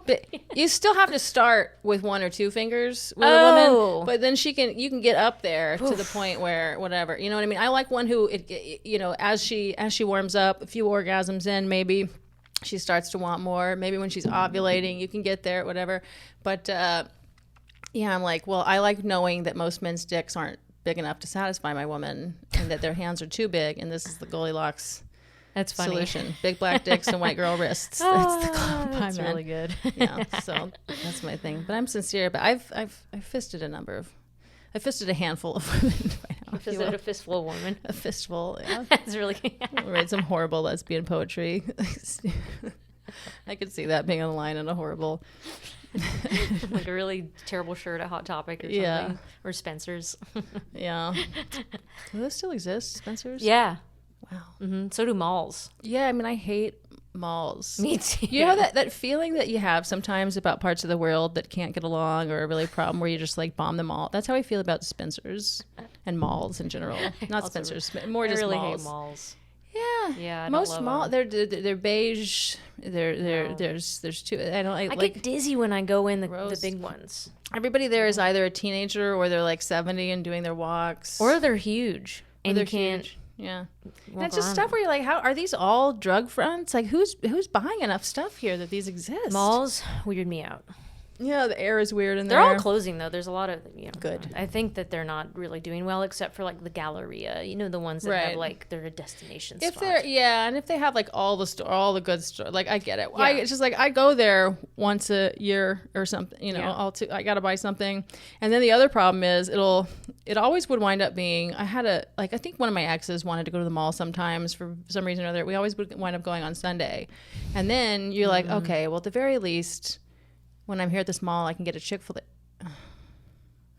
big. You still have to start with one or two fingers with a woman, but then you can get up there to the point where whatever. You know what I mean? I like one who as she warms up, a few orgasms in, maybe she starts to want more. Maybe when she's ovulating, you can get there, whatever. But I'm like, well, I like knowing that most men's dicks aren't big enough to satisfy my woman, and that their hands are too big, and this is the Goldilocks solution: big black dicks and white girl wrists. That's the club. That's really good. Yeah, so that's my thing. But I'm sincere. But I've fisted I fisted a handful of women by now. You fisted a fistful of women. A fistful, yeah. That's really... Read some horrible lesbian poetry. I could see that being a line in a horrible... like a really terrible shirt at Hot Topic or something. Yeah. Or Spencer's. Yeah. Do those still exist, Spencer's? Yeah. Wow. Mm-hmm. So do malls. Yeah, I mean, I hate malls. Me too. You know that feeling that you have sometimes about parts of the world that can't get along or are really a problem, where you just like bomb them all? That's how I feel about Spencer's and malls in general. Not also, Spencer's, more I just really malls. hate malls. Yeah, yeah. I Most don't mall, love they're beige. There's two. I get dizzy when I go in the gross. big ones. Everybody there is either a teenager or they're like 70 and doing their walks, or they're huge and they're you can't. huge. Yeah, and walk it's just around stuff them. where you're like, how are these all drug fronts? Like, who's buying enough stuff here that these exist? Malls weird me out. Yeah, the air is weird in They're there. all closing though. There's a lot of Good. I think that they're not really doing well, except for like the Galleria. The ones that have like they're a destination If spot. and if they have like all the good store, like I get it. Yeah. It's just like I go there once a year or something. Yeah. I gotta buy something, and then the other problem is it always would wind up being I think one of my exes wanted to go to the mall sometimes for some reason or other. We always would wind up going on Sunday, and then you're like, okay, well at the very least, when I'm here at this mall, I can get a Chick-fil-A.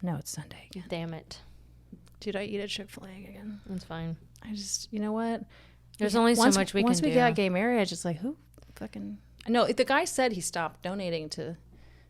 No, it's Sunday again. Damn it. Did I eat at Chick-fil-A again? That's fine. I just, you know what? There's only so much we can do. Once we got gay marriage, it's like, who fucking... No, the guy said he stopped donating to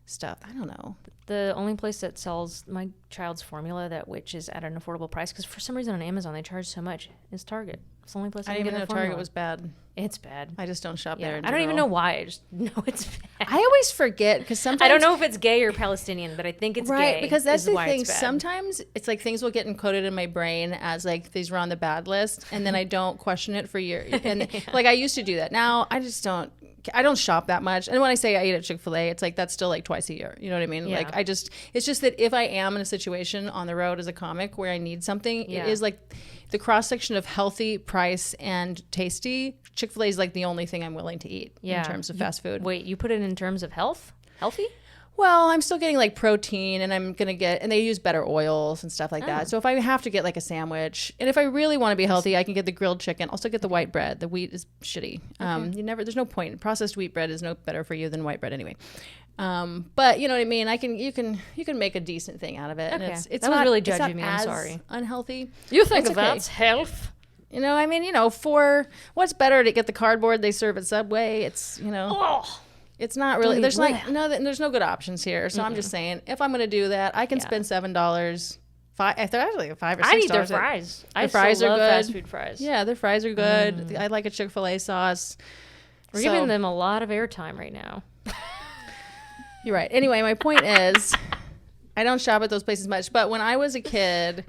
stuff. I don't know. The only place that sells my child's formula which is at an affordable price, because for some reason on Amazon they charge so much, is Target. It's the only place I didn't can even get know formula. Target was bad. It's bad. I just don't shop there. I don't even know why. I just know it's bad. I always forget because sometimes I don't know if it's gay or Palestinian, but I think it's right gay. because that's the why thing. It's bad. Sometimes it's like things will get encoded in my brain as like these were on the bad list, and then I don't question it for years. And like I used to do that. Now I just don't. I don't shop that much. And when I say I eat at Chick-fil-A, it's like that's still like twice a year. You know what I mean? Yeah. Like it's just that if I am in a situation on the road as a comic where I need something, it is like the cross section of healthy, price, and tasty. Chick-fil-A is like the only thing I'm willing to eat in terms of fast food. Wait, you put it in terms of health? Healthy? Well, I'm still getting like protein, and I'm gonna get, and they use better oils and stuff like that. So if I have to get like a sandwich, and if I really want to be healthy, I can get the grilled chicken. I'll still get the white bread. The wheat is shitty. There's no point. Processed wheat bread is no better for you than white bread anyway. But you know what I mean. You can make a decent thing out of it. Okay. And it's That was not really it's not judging me. I'm as sorry. Unhealthy. You think It's okay. that's health? You know, I mean, for what's better to get the cardboard they serve at Subway? It's Oh. It's not really. Don't There's eat there's no good options here. So I'm just saying, if I'm going to do that, I can spend $7. They're actually $5 or $6. I need their fries. I fries still are love good. fast food fries. Yeah, their fries are good. I like a Chick-fil-A sauce. We're giving them a lot of airtime right now. You're right. Anyway, my point is, I don't shop at those places much. But when I was a kid,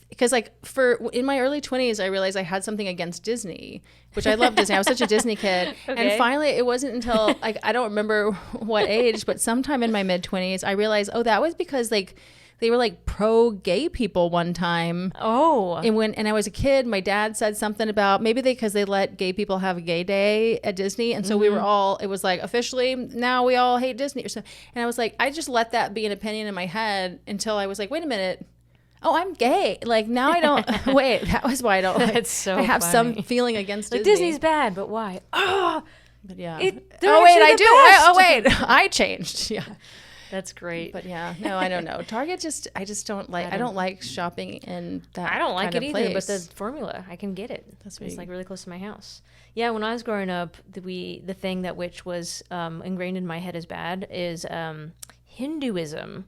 because in my early 20s, I realized I had something against Disney, which I love Disney. I was such a Disney kid. Okay. And finally, it wasn't until I don't remember what age, but sometime in my mid 20s, I realized, that was because they were like pro gay people one time. Oh. And I was a kid, my dad said something about maybe because they let gay people have a gay day at Disney. And so we were all, it was like officially now we all hate Disney or something. And I was like, I just let that be an opinion in my head until I was like, wait a minute. Oh, I'm gay. Like now I don't, wait, that was why I don't. That's so I have funny. some feeling against Like Disney. Disney's bad, but why? Oh, But yeah. they're Oh, wait, actually I the do. best. Oh, wait, I changed. Yeah. That's great. But yeah, no, I don't know. Target I just don't like, I don't like shopping in that I don't like it either, place. but the formula, I can get it. It's like really close to my house. Yeah, when I was growing up, the thing that which was ingrained in my head as bad is Hinduism.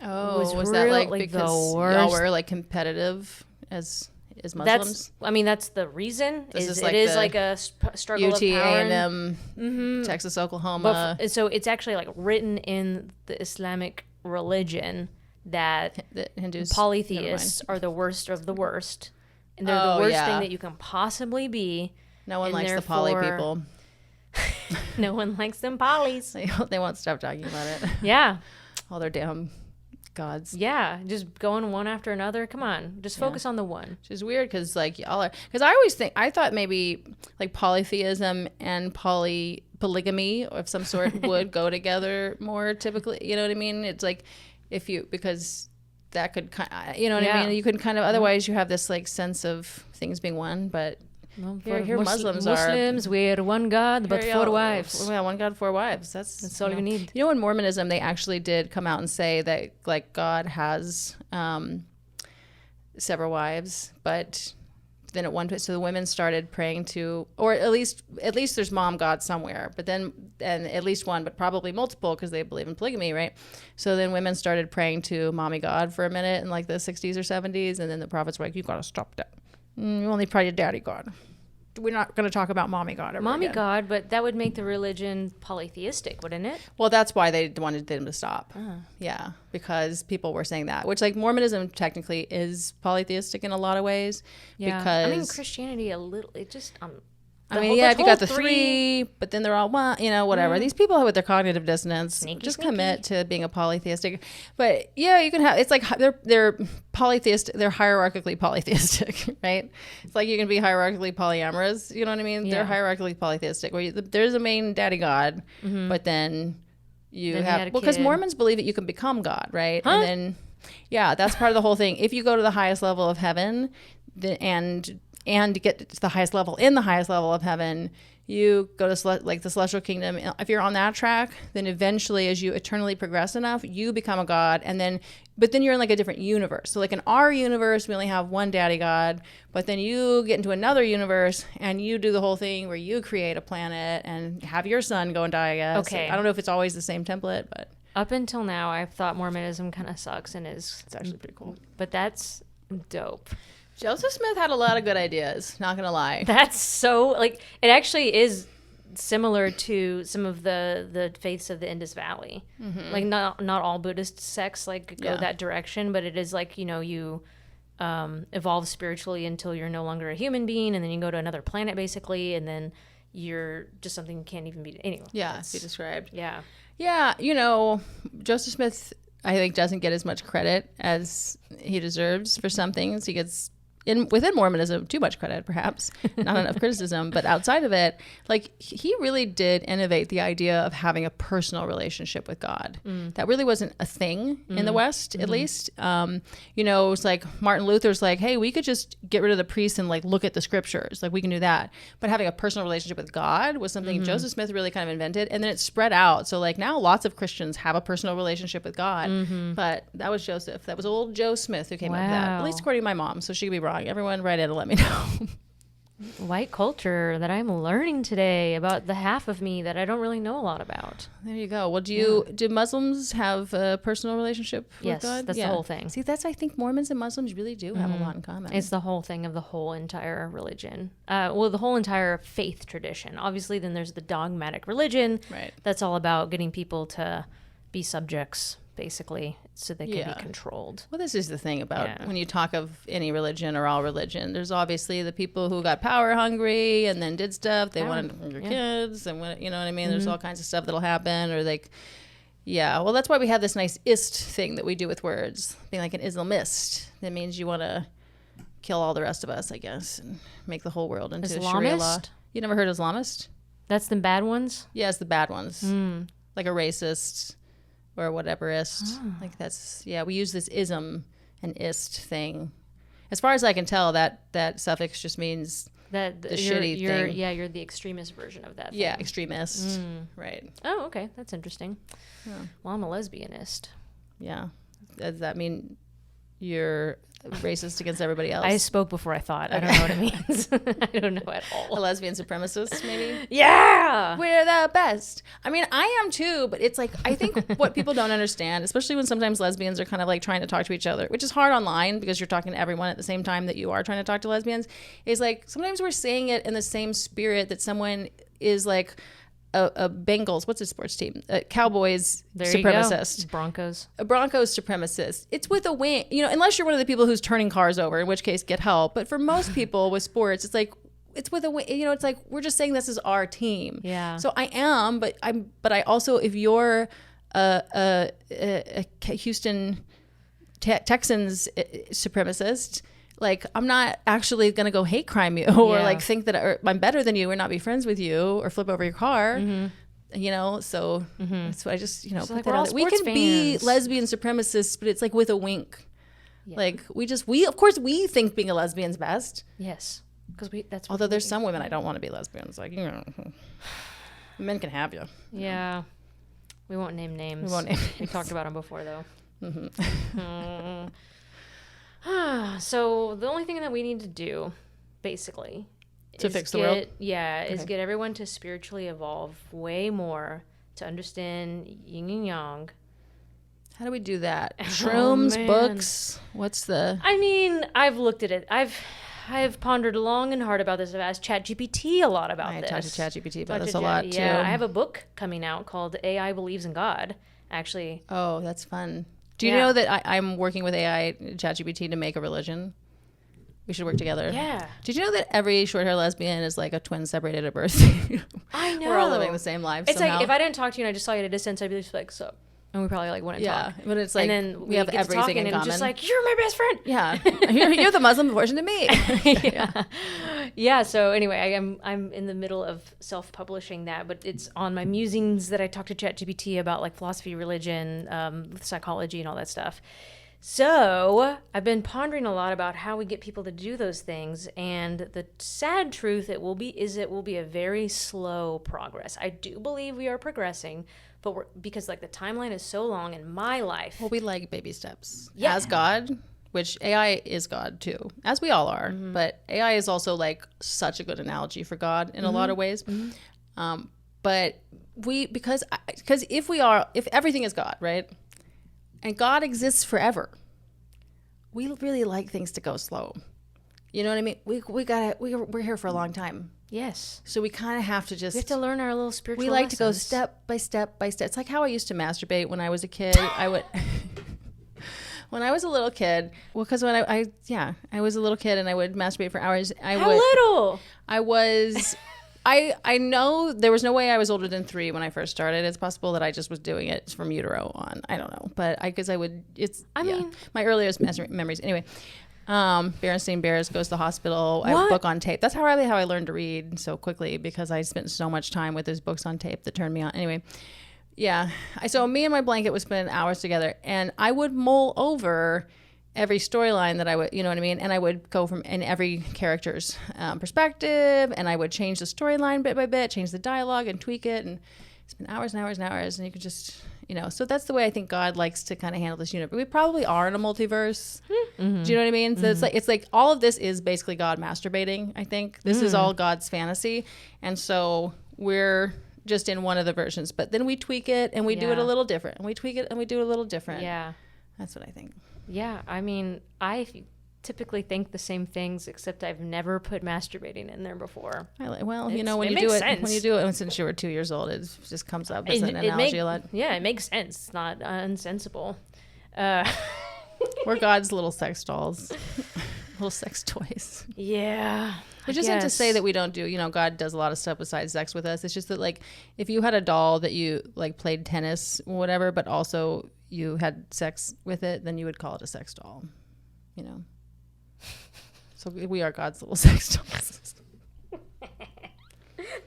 Oh, was really, that like like, because the worst. y'all were like competitive as Muslims? That's the reason. This is it like is the like a struggle UT, of power. A&M, Texas, Oklahoma. So it's actually like written in the Islamic religion that the Hindus, polytheists are the worst of the worst, and they're the worst thing that you can possibly be. No one likes the poly people. No one likes them polys. They won't stop talking about it. Yeah. All their damn gods. Yeah, just going one after another. Come on, just focus on the one. Which is weird because like y'all are, because I thought maybe like polytheism and polygamy of some sort would go together more typically. You know what I mean? It's like because that could kind of, you know what I mean? You could kind of, otherwise you have this like sense of things being one, but Well, here Muslims we're one God but 4 wives. Yeah, one God, 4 wives. That's all you need. You know, in Mormonism, they actually did come out and say that like God has several wives, but then at one point, so the women started praying to, or at least there's mom God somewhere, but then and at least one, but probably multiple because they believe in polygamy, right? So then women started praying to mommy God for a minute in like the 60s or 70s, and then the prophets were like, you got to stop that. You only pray to daddy God. We're not going to talk about mommy God ever again. God, but that would make the religion polytheistic, wouldn't it? Well, that's why they wanted them to stop. Yeah, because people were saying that, which like Mormonism technically is polytheistic in a lot of ways. Yeah. Because I mean, Christianity a little. It just if you got the three, but then they're all whatever. These people with their cognitive dissonance just commit to being a polytheistic. But yeah, you can have. It's like they're polytheist. They're hierarchically polytheistic, right? It's like you can be hierarchically polyamorous. You know what I mean? Yeah. They're hierarchically polytheistic, where there's a main daddy God, but then you have because Mormons believe that you can become God, right? Huh? And then that's part of the whole thing. If you go to the highest level of heaven, and to get to the highest level in the highest level of heaven, you go to like the celestial kingdom. If you're on that track, then eventually as you eternally progress enough, you become a god. But then you're in like a different universe. So like in our universe, we only have one daddy God, but then you get into another universe and you do the whole thing where you create a planet and have your son go and die, I guess. Okay. I don't know if it's always the same template, but up until now, I've thought Mormonism kind of sucks and it's actually pretty cool. But that's dope. Joseph Smith had a lot of good ideas, not gonna lie. That's so, like, it actually is similar to some of the faiths of the Indus Valley. Mm-hmm. Like, not all Buddhist sects, like, go that direction, but it is like, you evolve spiritually until you're no longer a human being, and then you go to another planet, basically, and then you're just something you can't even be. Anyway. Yeah, as you described. Yeah. Yeah, Joseph Smith, I think, doesn't get as much credit as he deserves for some things. He gets within Mormonism too much credit, perhaps not enough criticism, but outside of it, like he really did innovate the idea of having a personal relationship with God. That really wasn't a thing in the West, at least. It's like Martin Luther's like, hey, we could just get rid of the priests and like look at the scriptures, like we can do that. But having a personal relationship with God was something Joseph Smith really kind of invented, and then it spread out. So like now lots of Christians have a personal relationship with God, but that was Joseph. That was old Joe Smith who came up with that, at least according to my mom. So she could be wrong. Everyone write in and let me know. White culture that I'm learning today about the half of me that I don't really know a lot about. There you go. Well, do Muslims have a personal relationship with God? Yes, that's the whole thing. See, I think Mormons and Muslims really do have a lot in common. It's the whole thing of the whole entire religion. The whole entire faith tradition. Obviously, then there's the dogmatic religion. Right. That's all about getting people to be subjects, basically, so they can be controlled. Well, this is the thing about when you talk of any religion or all religion, there's obviously the people who got power hungry and then did stuff. They wanted to hunger kids, and you know what I mean? There's all kinds of stuff that'll happen, or like, well, that's why we have this nice ist thing that we do with words, being like an Islamist. That means you want to kill all the rest of us, I guess, and make the whole world into Sharia law. You never heard Islamist? That's the bad ones? Yeah, it's the bad ones. Like a racist or whateverist. Like that's, we use this ism and ist thing. As far as I can tell, that suffix just means shitty thing. Yeah, you're the extremist version of that. Yeah, thing. extremist. Right. Oh, okay, that's interesting. Yeah. Well, I'm a lesbianist. Yeah. Does that mean you're racist against everybody else? I spoke before I thought. I don't know what it means. I don't know at all. A lesbian supremacist, maybe? Yeah! We're the best. I mean, I am too, but it's like, I think what people don't understand, especially when sometimes lesbians are kind of like trying to talk to each other, which is hard online because you're talking to everyone at the same time that you are trying to talk to lesbians, is like, sometimes we're saying it in the same spirit that someone is like a Bengals, what's a sports team? Cowboys There supremacist. You go. Broncos. A Broncos supremacist. It's with a wing, unless you're one of the people who's turning cars over, in which case get help. But for most people with sports, it's like, it's with a wing, it's like, we're just saying this is our team. Yeah. So I am, but I also, if you're a Houston Texans supremacist, like, I'm not actually going to go hate crime you or like think that I'm better than you or not be friends with you or flip over your car. So that's what I just, put like, that out there. We can be lesbian supremacists, but it's like with a wink. Yeah. Like, of course we think being a lesbian's best. Yes. Because although there's some women I don't want to be lesbians. Like, men can have you. Yeah. We won't name names. We talked about them before, though. So the only thing that we need to do, basically, to fix the world, is get everyone to spiritually evolve way more, to understand yin and yang. How do we do that? Shrooms, books. What's the? I mean, I've looked at it. I've pondered long and hard about this. I've asked ChatGPT a lot about this. I talked to ChatGPT about this a lot too. Yeah, I have a book coming out called AI Believes in God. Actually. Oh, that's fun. Do you know that I'm working with AI ChatGPT to make a religion? We should work together. Yeah. Did you know that every short-hair lesbian is like a twin separated at birth? I know. We're all living the same lives. It's somehow. Like, if I didn't talk to you and I just saw you at a distance, I'd be just like, so. And we probably like wouldn't talk. Yeah, but it's like, and then we have everything in common. And just like, you're my best friend. Yeah, you're the Muslim version of me. Yeah. So anyway, I'm in the middle of self-publishing that, but it's on my musings that I talk to ChatGPT about, like philosophy, religion, psychology, and all that stuff. So I've been pondering a lot about how we get people to do those things, and the sad truth it will be a very slow progress. I do believe we are progressing. But because like the timeline is so long in my life. Well, we like baby steps. Yeah. As God, which AI is God too, as we all are. Mm-hmm. But AI is also like such a good analogy for God in a lot of ways. Mm-hmm. But because if everything is God, right? And God exists forever, we really like things to go slow. You know what I mean? We're here for a long time. Yes. So we kind of have to we have to learn our little spiritual lessons. To go step by step by step. It's like how I used to masturbate when I was a kid. I would, when I was a little kid, because when I was a little kid and I would masturbate for hours. Little? I was, I know there was no way I was older than 3 when I first started. It's possible that I just was doing it from utero on. I don't know. But I mean, my earliest memories. Anyway. Berenstain Bears goes to the hospital. I have a book on tape. That's how I learned to read so quickly, because I spent so much time with those books on tape that turned me on. Anyway, yeah. So me and my blanket would spend hours together, and I would mull over every storyline that I would, you know what I mean? And I would go from in every character's perspective, and I would change the storyline bit by bit, change the dialogue and tweak it, and spend hours and hours and hours, and you could just, so that's the way I think God likes to kind of handle this universe. We probably are in a multiverse. Mm-hmm. Do you know what I mean? So it's like all of this is basically God masturbating, I think. This is all God's fantasy. And so we're just in one of the versions. But then we tweak it and we do it a little different. And we tweak it and we do it a little different. Yeah. That's what I think. Yeah. I mean, I typically think the same things, except I've never put masturbating in there before. When you do it since you were 2 years old, it just comes up as an analogy a lot. Yeah, it makes sense. It's not unsensible. We're God's little sex dolls, little sex toys. Yeah. Which isn't to say that we don't do, God does a lot of stuff besides sex with us. It's just that, like, if you had a doll that you, like, played tennis or whatever, but also you had sex with it, then you would call it a sex doll, So we are God's little sex dolls.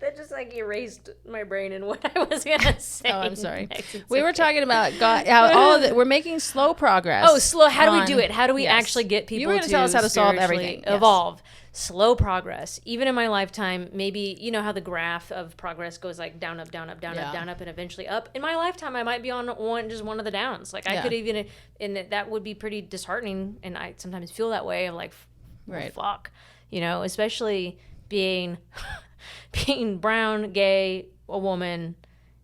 That just like erased my brain and what I was gonna say. Oh, I'm sorry. We were talking about God, how we're making slow progress. Oh, slow. How do we do it? How do we actually get people? You were going to tell us how to solve everything. Evolve. Slow progress. Even in my lifetime, maybe you know how the graph of progress goes like down, up, down, up, down, up, down, up, and eventually up. In my lifetime, I might be on one of the downs. Like I could even, and that would be pretty disheartening. And I sometimes feel that way of like, fuck, you know, especially being brown, gay, a woman,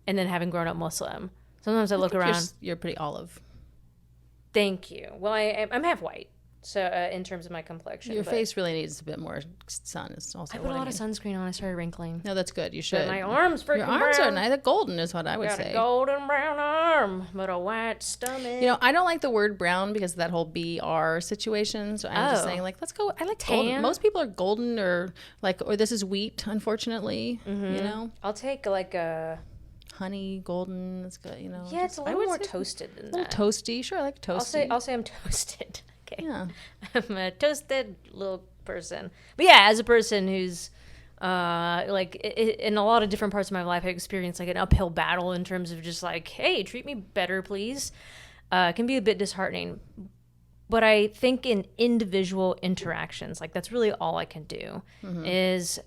and then having grown up Muslim. Sometimes I look around. You're pretty olive. Thank you. Well, I'm half white. So in terms of my complexion, your face really needs a bit more sun. Is also I put a lot of sunscreen on. I started wrinkling. No, that's good. You should. But my arms freaking Your arms brown. are nice. Golden is what I would say. A golden brown arm, but a white stomach. You know, I don't like the word brown because of that whole BR situation. So I'm just saying, like, let's go. I like tan. Golden. Most people are golden or this is wheat. Unfortunately, you know. I'll take like a honey golden. It's good. You know. Yeah, it's a little more toasted than that. A little toasty. Sure, I like toasty. I'll say I'm toasted. Okay. Yeah. I'm a toasted little person. But yeah, as a person who's like in a lot of different parts of my life, I experienced like an uphill battle in terms of just like, hey, treat me better, please. It can be a bit disheartening. But I think in individual interactions, like that's really all I can do is,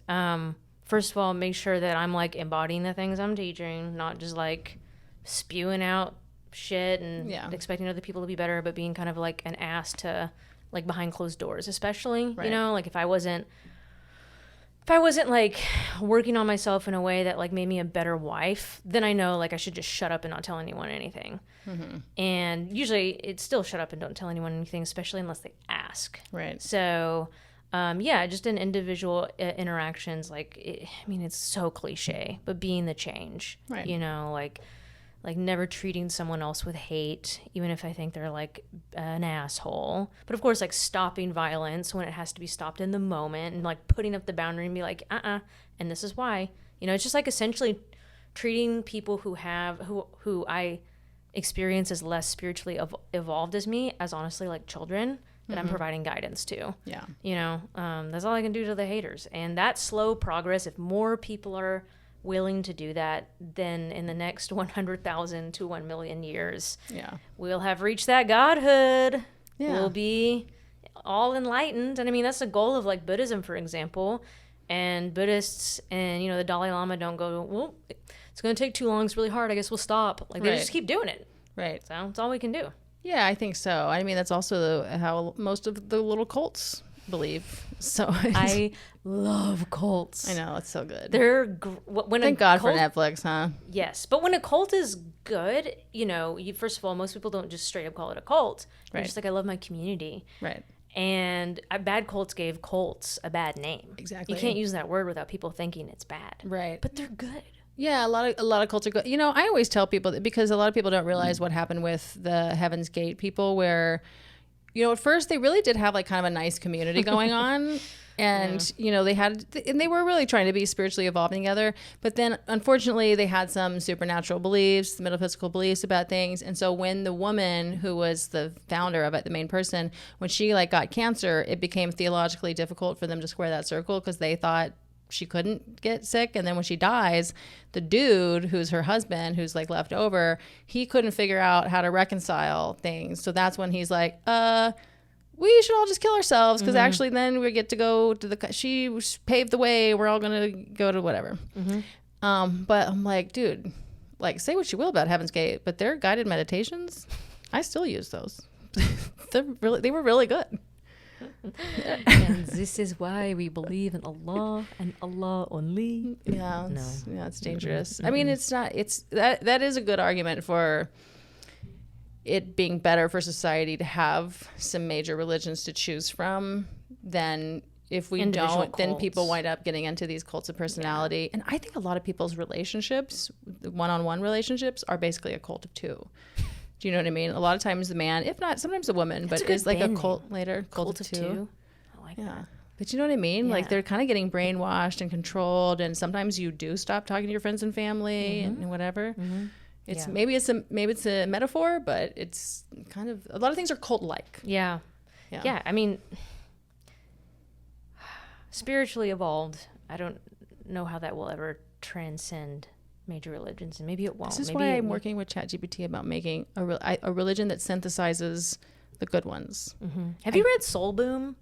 first of all, make sure that I'm like embodying the things I'm teaching, not just like spewing out shit and expecting other people to be better, but being kind of like an ass to like behind closed doors, especially, you know, like if I wasn't like working on myself in a way that like made me a better wife, then I know like I should just shut up and not tell anyone anything. And usually it's still shut up and don't tell anyone anything, especially unless they ask. Right. So just in individual interactions, like I mean, it's so cliche, but being the change, you know, like never treating someone else with hate, even if I think they're like an asshole. But of course, like stopping violence when it has to be stopped in the moment, and like putting up the boundary and be like, and this is why. You know, it's just like essentially treating people who I experience as less spiritually evolved as me as honestly like children that I'm providing guidance to. Yeah. You know, that's all I can do to the haters. And that slow progress, if more people are willing to do that, then in the next 100,000 to 1 million years, we'll have reached that godhood. We'll be all enlightened. And I mean, that's the goal of like Buddhism, for example. And Buddhists and, you know, the Dalai Lama don't go, well, it's going to take too long. It's really hard. I guess we'll stop. Like they just keep doing it. Right. So that's all we can do. Yeah, I think so. I mean, that's also how most of the little cults believe. So I love cults. I know, it's so good. Thank God for Netflix, huh? Yes, but when a cult is good, you know, first of all, most people don't just straight up call it a cult. They're just like, I love my community. Right. And bad cults gave cults a bad name. Exactly. You can't use that word without people thinking it's bad. Right. But they're good. Yeah, a lot of cults are good. You know, I always tell people that because a lot of people don't realize what happened with the Heaven's Gate people, where, you know, at first they really did have like kind of a nice community going on. And, you know, they were really trying to be spiritually evolving together. But then, unfortunately, they had some supernatural beliefs, metaphysical beliefs about things. And so when the woman who was the founder of it, the main person, when she like got cancer, it became theologically difficult for them to square that circle because they thought she couldn't get sick. And then when she dies, the dude who's her husband, who's like left over, he couldn't figure out how to reconcile things. So that's when he's like, we should all just kill ourselves because actually then we get to go to she paved the way. We're all going to go to whatever. But I'm like, dude, like say what you will about Heaven's Gate, but their guided meditations, I still use those. They were really good. And this is why we believe in Allah and Allah only. Yeah, it's dangerous. I mean, that is a good argument for it being better for society to have some major religions to choose from than if we don't, then people wind up getting into these cults of personality. And I think a lot of people's relationships, one-on-one relationships, are basically a cult of two. Do you know what I mean? A lot of times the man, if not, sometimes the woman, but is like a cult later. Cult of two. I like that. But you know what I mean? Yeah. Like they're kind of getting brainwashed and controlled, and sometimes you do stop talking to your friends and family and whatever. It's maybe it's a metaphor, but it's kind of a lot of things are cult-like. Yeah. I mean, spiritually evolved. I don't know how that will ever transcend major religions, and maybe it won't. This is maybe why I'm working with ChatGPT about making a religion that synthesizes the good ones. Have you read Soul Boom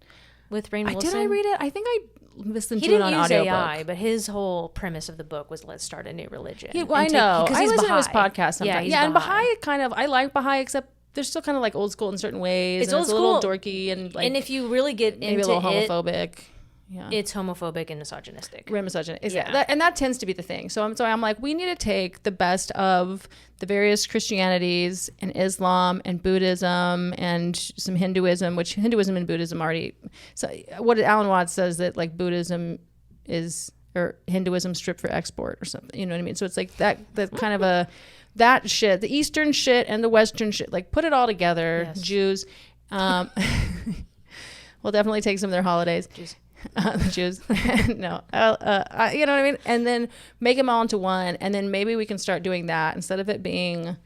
with Rainn Wilson? Did I read it? I think I listened He to it didn't on use audiobook. AI, but his whole premise of the book was let's start a new religion. I know. Because I he's listen to his Baha'i. podcast sometimes. Yeah, And Baha'i I like Baha'i, except they're still kind of like old school in certain ways. It's and old a little school. dorky and like And if you really get maybe into a little homophobic. Yeah. it's homophobic and misogynistic. Misogynist. Yeah. And that tends to be the thing. So I'm like, we need to take the best of the various Christianities and Islam and Buddhism and some Hinduism, which Hinduism and Buddhism already. So what Alan Watts says that like Buddhism is, or Hinduism stripped for export or something. You know what I mean? So it's like that kind of that shit, the Eastern shit and the Western shit, like put it all together. Yes. Jews. We'll definitely take some of their holidays. The Jews. No. You know what I mean? And then make them all into one. And then maybe we can start doing that instead of it being, do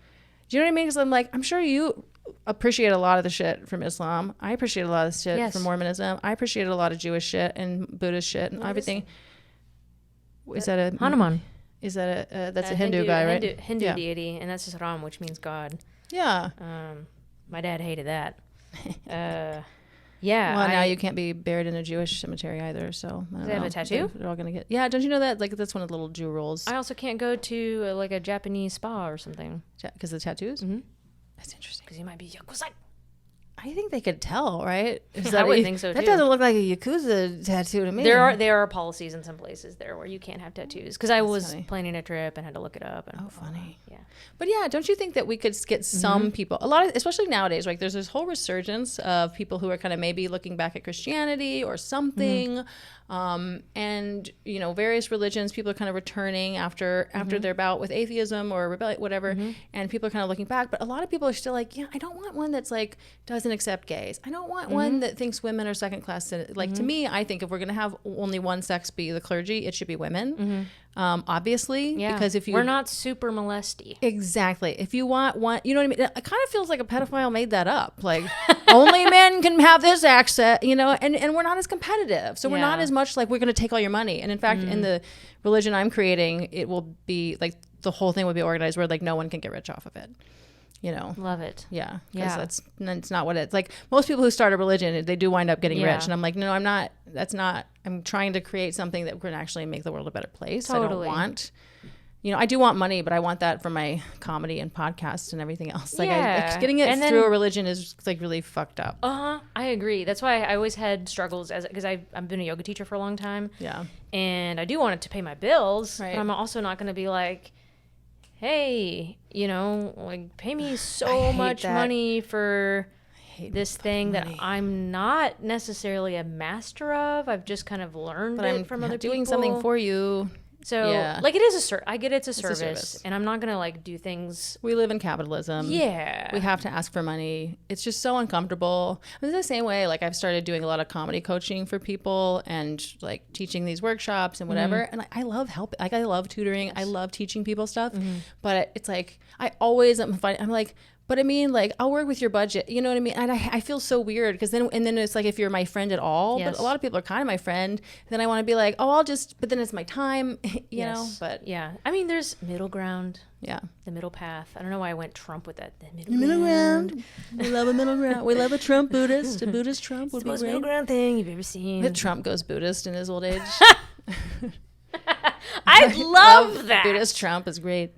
you know what I mean? Because I'm like, I'm sure you appreciate a lot of the shit from Islam. I appreciate a lot of the shit from Mormonism. I appreciate a lot of Jewish shit and Buddhist shit and everything. Is that a Hanuman? Is that that's a Hindu guy, right? Hindu deity, and that's just Ram, which means God. Yeah. My dad hated that. Yeah. Well, now you can't be buried in a Jewish cemetery either. So I don't they have know. a tattoo? They're all gonna get. Yeah, don't you know that? Like that's one of the little Jew rules. I also can't go to like a Japanese spa or something Because of the tattoos. mm-hmm. That's interesting. because you might be yakuza. I think they could tell, right? I would think so That too. doesn't look like a Yakuza tattoo to me. There are policies in some places there where you can't have tattoos. Because I was funny. planning a trip and had to look it up. And, funny. Yeah. But yeah, don't you think that we could get some people, a lot of, especially nowadays, like there's this whole resurgence of people who are kind of maybe looking back at Christianity or something, and you know, various religions. People are kind of returning after their bout with atheism or rebellion, whatever, and people are kind of looking back. But a lot of people are still like, yeah, I don't want one that's like doesn't accept gays. I don't want one that thinks women are second class. Like to me, I think if we're gonna have only one sex be the clergy, it should be women. Obviously, because if we're not super molesty. Exactly. If you want one, you know what I mean? It kind of feels like a pedophile made that up. Like only men can have this access, you know, and we're not as competitive. So we're not as much like we're going to take all your money. And in fact, in the religion I'm creating, it will be like the whole thing will be organized where like no one can get rich off of it. You know, Love it. yeah, because it's not what it's like. Most people who start a religion, they do wind up getting rich, and I'm like, no, I'm not. That's not. I'm trying to create something that can actually make the world a better place. Totally. I don't want, you know, I do want money, but I want that for my comedy and podcasts and everything else. Like, getting it through a religion is like really fucked up. I agree. That's why I always had struggles because I've been a yoga teacher for a long time. Yeah, and I do want it to pay my bills, right. but I'm also not going to be like, hey, you know, like pay me so much money for this thing that I'm not necessarily a master of. I've just kind of learned it from other people. Doing something for you. So, like, it is I get it's a service, and I'm not going to, like, do things. We live in capitalism. Yeah. We have to ask for money. It's just so uncomfortable. It's the same way, like, I've started doing a lot of comedy coaching for people and, like, teaching these workshops and whatever. And I love helping. Like, I love tutoring. Yes. I love teaching people stuff. But it's like, I always am finding, I'm like, but I mean, like, I'll work with your budget. You know what I mean? And I feel so weird because then it's like if you're my friend at all, but a lot of people are kind of my friend. Then I want to be like, oh, but then it's my time, you know? But yeah, I mean, there's middle ground. Yeah. The middle path. I don't know why I went Trump with that. The middle ground. We love a middle ground. We love a Trump Buddhist. A Buddhist Trump would be most great. middle ground thing you've ever seen. If Trump goes Buddhist in his old age. I love that. Buddhist Trump is great.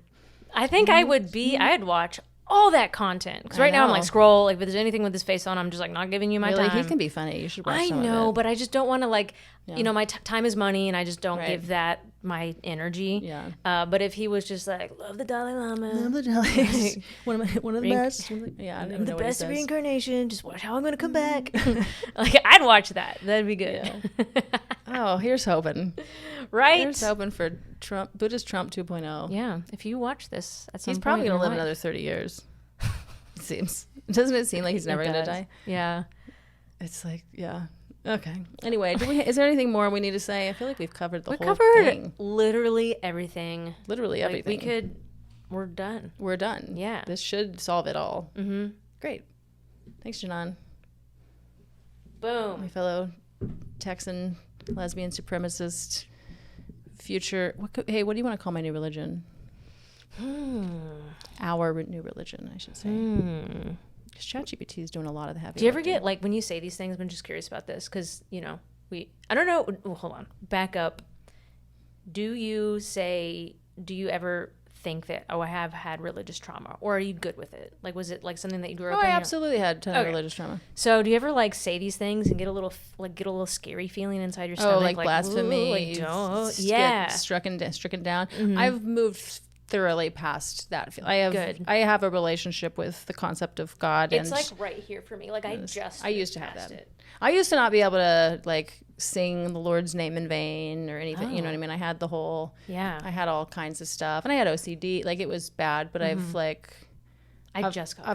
I think I would be, I'd watch all that content because right now I'm like scroll like if there's anything with his face on I'm just like not giving you my time. He can be funny. You should watch some of it. But I just don't want to like you know my time is money and I just don't give that my energy. But if he was just like love the Dalai Lama, love the Dalai one of the best. Yeah, I the best reincarnation. Just watch how I'm gonna come back. Like I'd watch that. That'd be good. Yeah. Oh, here's hoping. Right? Here's hoping for Trump, Buddhist Trump 2.0. Yeah. If you watch this at some he's point probably going to live another 30 years. It seems. Doesn't it seem like he's never going to die? Yeah. It's like, yeah. Okay. Anyway, is there anything more we need to say? I feel like we've covered the whole thing. Literally everything. Literally everything. We're done. We're done. Yeah. This should solve it all. Mm-hmm. Great. Thanks, Janan. Boom. My fellow Texan lesbian supremacist future. Hey, what do you want to call my new religion? Our new religion, I should say. Because ChatGPT is doing a lot of the heavy. Do you ever get, like, when you say these things, I'm just curious about this, because, you know, I don't know. Well, hold on. Back up. Do you ever think that, I have had religious trauma, or are you good with it? Like, was it like something that you grew up in? I absolutely had a ton of religious trauma. So do you ever like say these things and get a little scary feeling inside your stomach? Like blasphemy. Don't. Yeah. Stricken down. I've moved thoroughly past that. I have a relationship with the concept of God. It's like right here for me. Like I used to have that. I used to not be able to like sing the Lord's name in vain or anything. You know what I mean? I had the whole, I had all kinds of stuff, and I had OCD. Like it was bad, but I've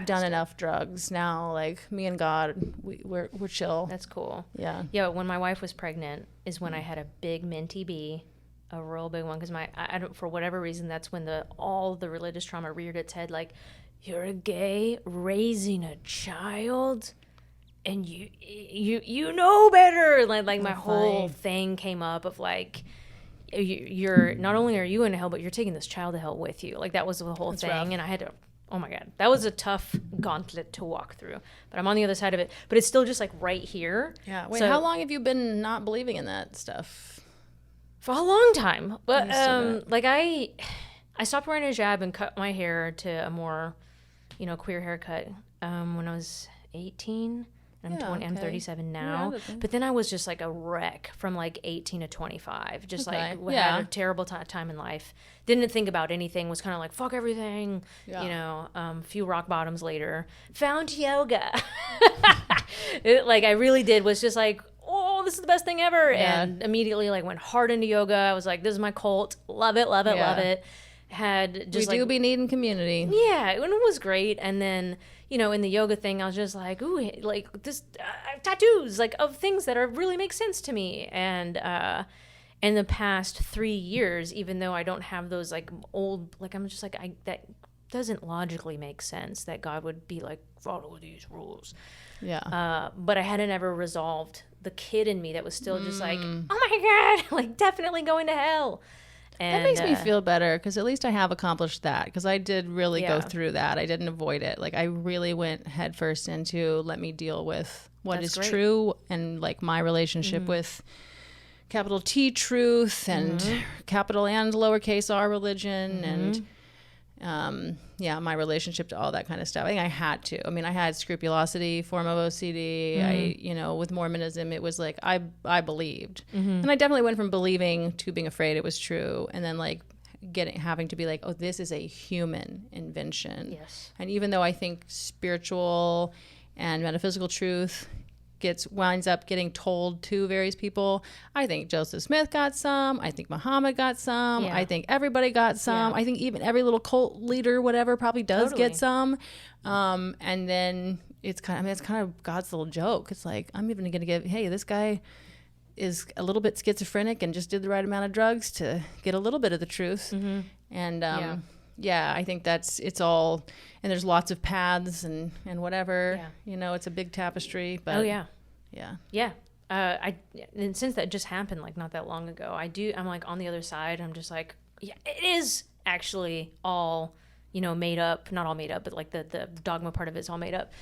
done enough drugs now. Like me and God, we're chill. That's cool. Yeah. Yeah. When my wife was pregnant is when I had a big minty bee, a real big one. Because I don't, for whatever reason, that's when all the religious trauma reared its head. Like, you're a gay raising a child. And you know better. Like my whole thing came up of like, you're not only are you in hell, but you're taking this child to hell with you. Like that was the whole thing. Rough. And I had to, oh my God, that was a tough gauntlet to walk through. But I'm on the other side of it. But it's still just like right here. Yeah. Wait, how long have you been not believing in that stuff? For a long time. But like I stopped wearing a hijab and cut my hair to a more, queer haircut when I was 18. I'm 20. I'm 37 now. But then I was just like a wreck from like 18 to 25. Just had a terrible time in life. Didn't think about anything. Was kind of like fuck everything. Yeah. Few rock bottoms later, found yoga. Like I really did. Was just like, oh, this is the best thing ever. Yeah. And immediately like went hard into yoga. I was like, this is my cult. Love it. Love it. Had just we do be needing community. Yeah, and it was great. And then in the yoga thing, I was just like, ooh, like this tattoos, like of things that really make sense to me. And in the past 3 years, even though I don't have those like old, like I'm just like that doesn't logically make sense that God would be like follow these rules. Yeah. But I hadn't ever resolved the kid in me that was still just like, oh my God, like definitely going to hell. And, that makes me feel better because at least I have accomplished that because I did really go through that. I didn't avoid it. Like I really went headfirst into let me deal with what is true and like my relationship with capital T truth and capital and lowercase r religion and my relationship to all that kind of stuff. I think I had to. I mean, I had scrupulosity, form of OCD. With Mormonism, it was like I believed, and I definitely went from believing to being afraid it was true, and then like having to be like, oh, this is a human invention. Yes. And even though I think spiritual and metaphysical truth winds up getting told to various people. I think Joseph Smith got some. I think Muhammad got some. Yeah. I think everybody got some. Yeah. I think even every little cult leader, whatever, probably does get some. And then it's kind of God's little joke. It's like, I'm even going to give, hey, this guy is a little bit schizophrenic and just did the right amount of drugs to get a little bit of the truth. And I think it's all, and there's lots of paths and whatever, it's a big tapestry, but and since that just happened, like not that long ago, I'm like on the other side. I'm just like, yeah, it is actually all, made up, not all made up, but like the dogma part of it's all made up.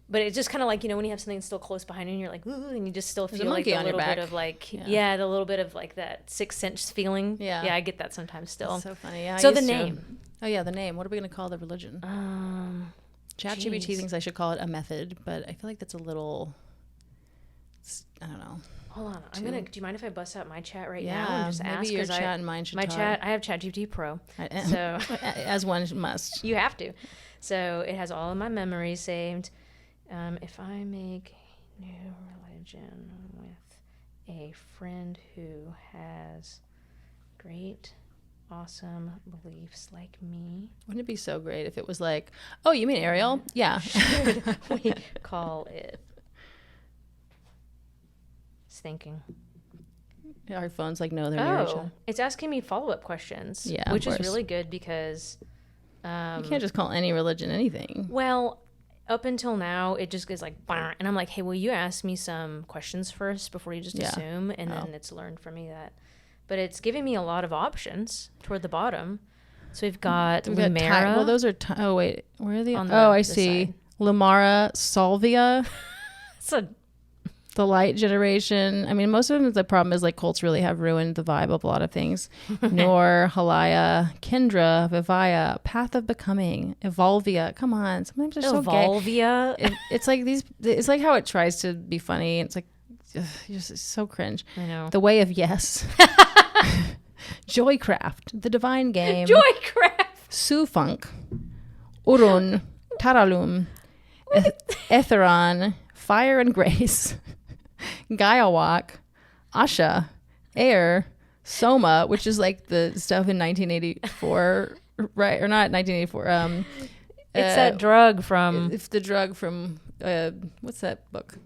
But it's just kind of like, when you have something still close behind you and you're like, ooh, and you just still feel like a little bit of like, the little bit of like that sixth sense feeling. Yeah. Yeah, I get that sometimes still. That's so funny. Yeah. So the name. Oh, yeah, the name. What are we going to call the religion? ChatGPT thinks I should call it a method, but I feel like that's a little, I don't know. Hold on. Do you mind if I bust out my chat now and just ask? Maybe your chat and mine should talk. I have ChatGPT Pro. So as one must. You have to. So it has all of my memories saved. If I make a new religion with a friend who has great, awesome beliefs like me. Wouldn't it be so great if it was like, oh, you mean Arielle? Yeah. Should we call it thinking? Our phone's like, no, they're near each other. It's asking me follow-up questions. Yeah, which is really good because you can't just call any religion anything. Well, up until now, it just goes like, and I'm like, hey, will you ask me some questions first before you just assume? And then it's learned from me that but it's giving me a lot of options toward the bottom. So we've got We've got Lumera. well, those are. Oh wait, where are they? On I the see. side. Lumara, Salvia, It's a the Light Generation. I mean, most of them. The problem is like cults really have ruined the vibe of a lot of things. Nor, Halaya, Kendra, Vivaya, Path of Becoming, Evolvia. Come on, sometimes they're so gay. Evolvia. It's like these. It's like how it tries to be funny. It's like it's so cringe. I know. The Way of Yes. Joycraft, The Divine Game. Joycraft. Sufunk, Urun, Taralum, Etheron, Fire and Grace, Gaiawak, Asha, Air, Soma, which is like the stuff in 1984, right? Or not 1984. It's that drug from It's the drug from, what's that book?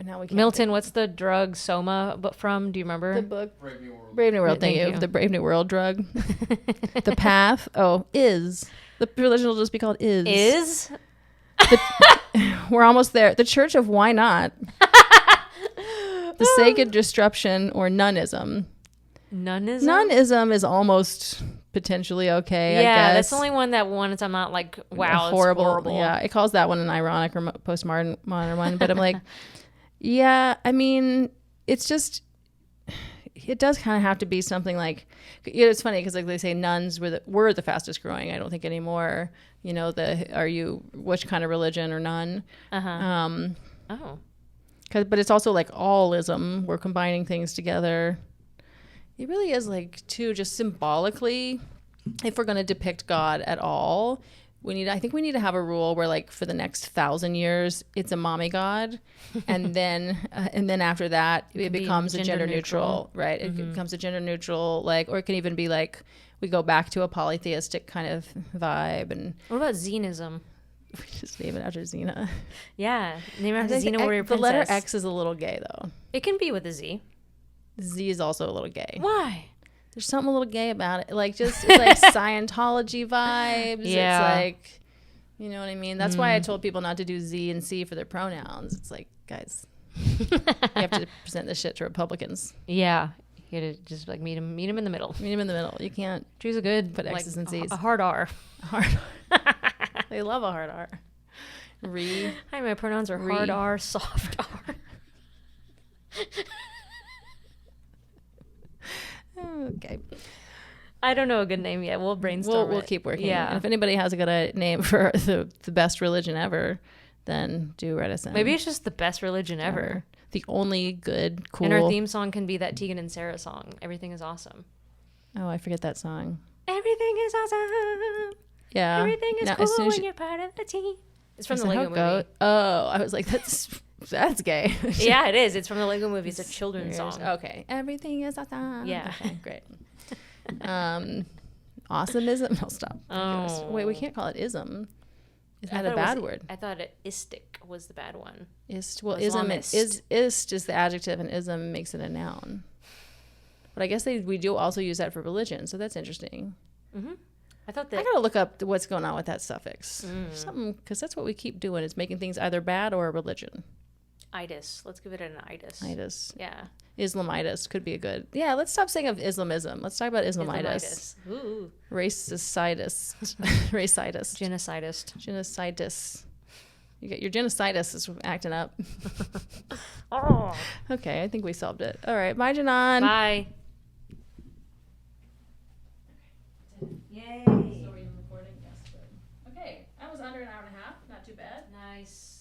Now we can't Milton. What's the drug Soma from? Do you remember? the book. Brave New World. Brave New World, thank you. The Brave New World drug. The Path. Oh, is. The religion will just be called Is. Is? We're almost there. The Church of Why Not. The Sacred Disruption or Nonism. Nonism? Nonism is almost potentially okay, I guess. Yeah, that's the only one that once I'm not like, wow, it's horrible. Yeah, it calls that one an ironic or postmodern one. But I'm like, yeah, I mean, it's just, it does kind of have to be something like, it's funny because like they say nuns were the fastest growing. I don't think anymore. You know, which kind of religion or nun? Oh. But it's also like allism. We're combining things together. It really is like too, just symbolically, if we're going to depict God at all, I think we need to have a rule where like for the next 1,000 years, it's a mommy God. And then after that, it becomes a gender neutral, right? It becomes a gender neutral, or it can even be like, we go back to a polytheistic kind of vibe. And What about Xenism? we just name it after Xena. Yeah, name it after I think Xena Warrior the Princess. letter X is a little gay though. It can be with a Z. Z is also a little gay. Why? There's something a little gay about it. Like it's like Scientology vibes. Yeah. It's like, you know what I mean? That's why I told people not to do Z and C for their pronouns. It's like, guys, you have to present this shit to Republicans. Yeah. You gotta just like meet him in the middle. Meet them in the middle. You can't Choose a good put X's and C's. A hard R. Hard. They love a hard R. Hi, my pronouns are hard R, soft R. Okay. I don't know a good name yet. We'll brainstorm. We'll keep working. Yeah. And if anybody has a good name for the best religion ever, then do write us in. Maybe it's just the best religion ever. The only good, cool. And our theme song can be that Tegan and Sarah song. Everything is awesome. Oh, I forget that song. Everything is awesome. Yeah. Everything is Now, cool as soon as when you're part of the team. It's from Is the that how Lego it goes? movie. Oh, I was like, that's gay. Yeah, it is. It's from the Lego movie. It's a children's song. Okay. Everything is awesome. Yeah. Okay, great. Awesomeism. No, stop. Oh. Wait, we can't call it ism. Is I that a thought it bad was- word? I thought istic was the bad one. Well, ism Islamist. is the adjective and ism makes it a noun. But I guess we do also use that for religion, so that's interesting. Mm-hmm. I thought I that. gotta look up what's going on with that suffix. Something, because that's what we keep doing, is making things either bad or a religion. Itis. Let's give it an itis. Itis. Yeah. Islamitis could be a good. Yeah, let's stop saying of Islamism. Let's talk about Islamitis. Ooh. Racicidist. Racidist. Genocidist. Genocitis. You get your genocitis is acting up. Oh. Okay, I think we solved it. All right, bye, Janan. Bye. Yay. So are you recording? Yes. Good. Okay, that was under an hour and a half. Not too bad. Nice.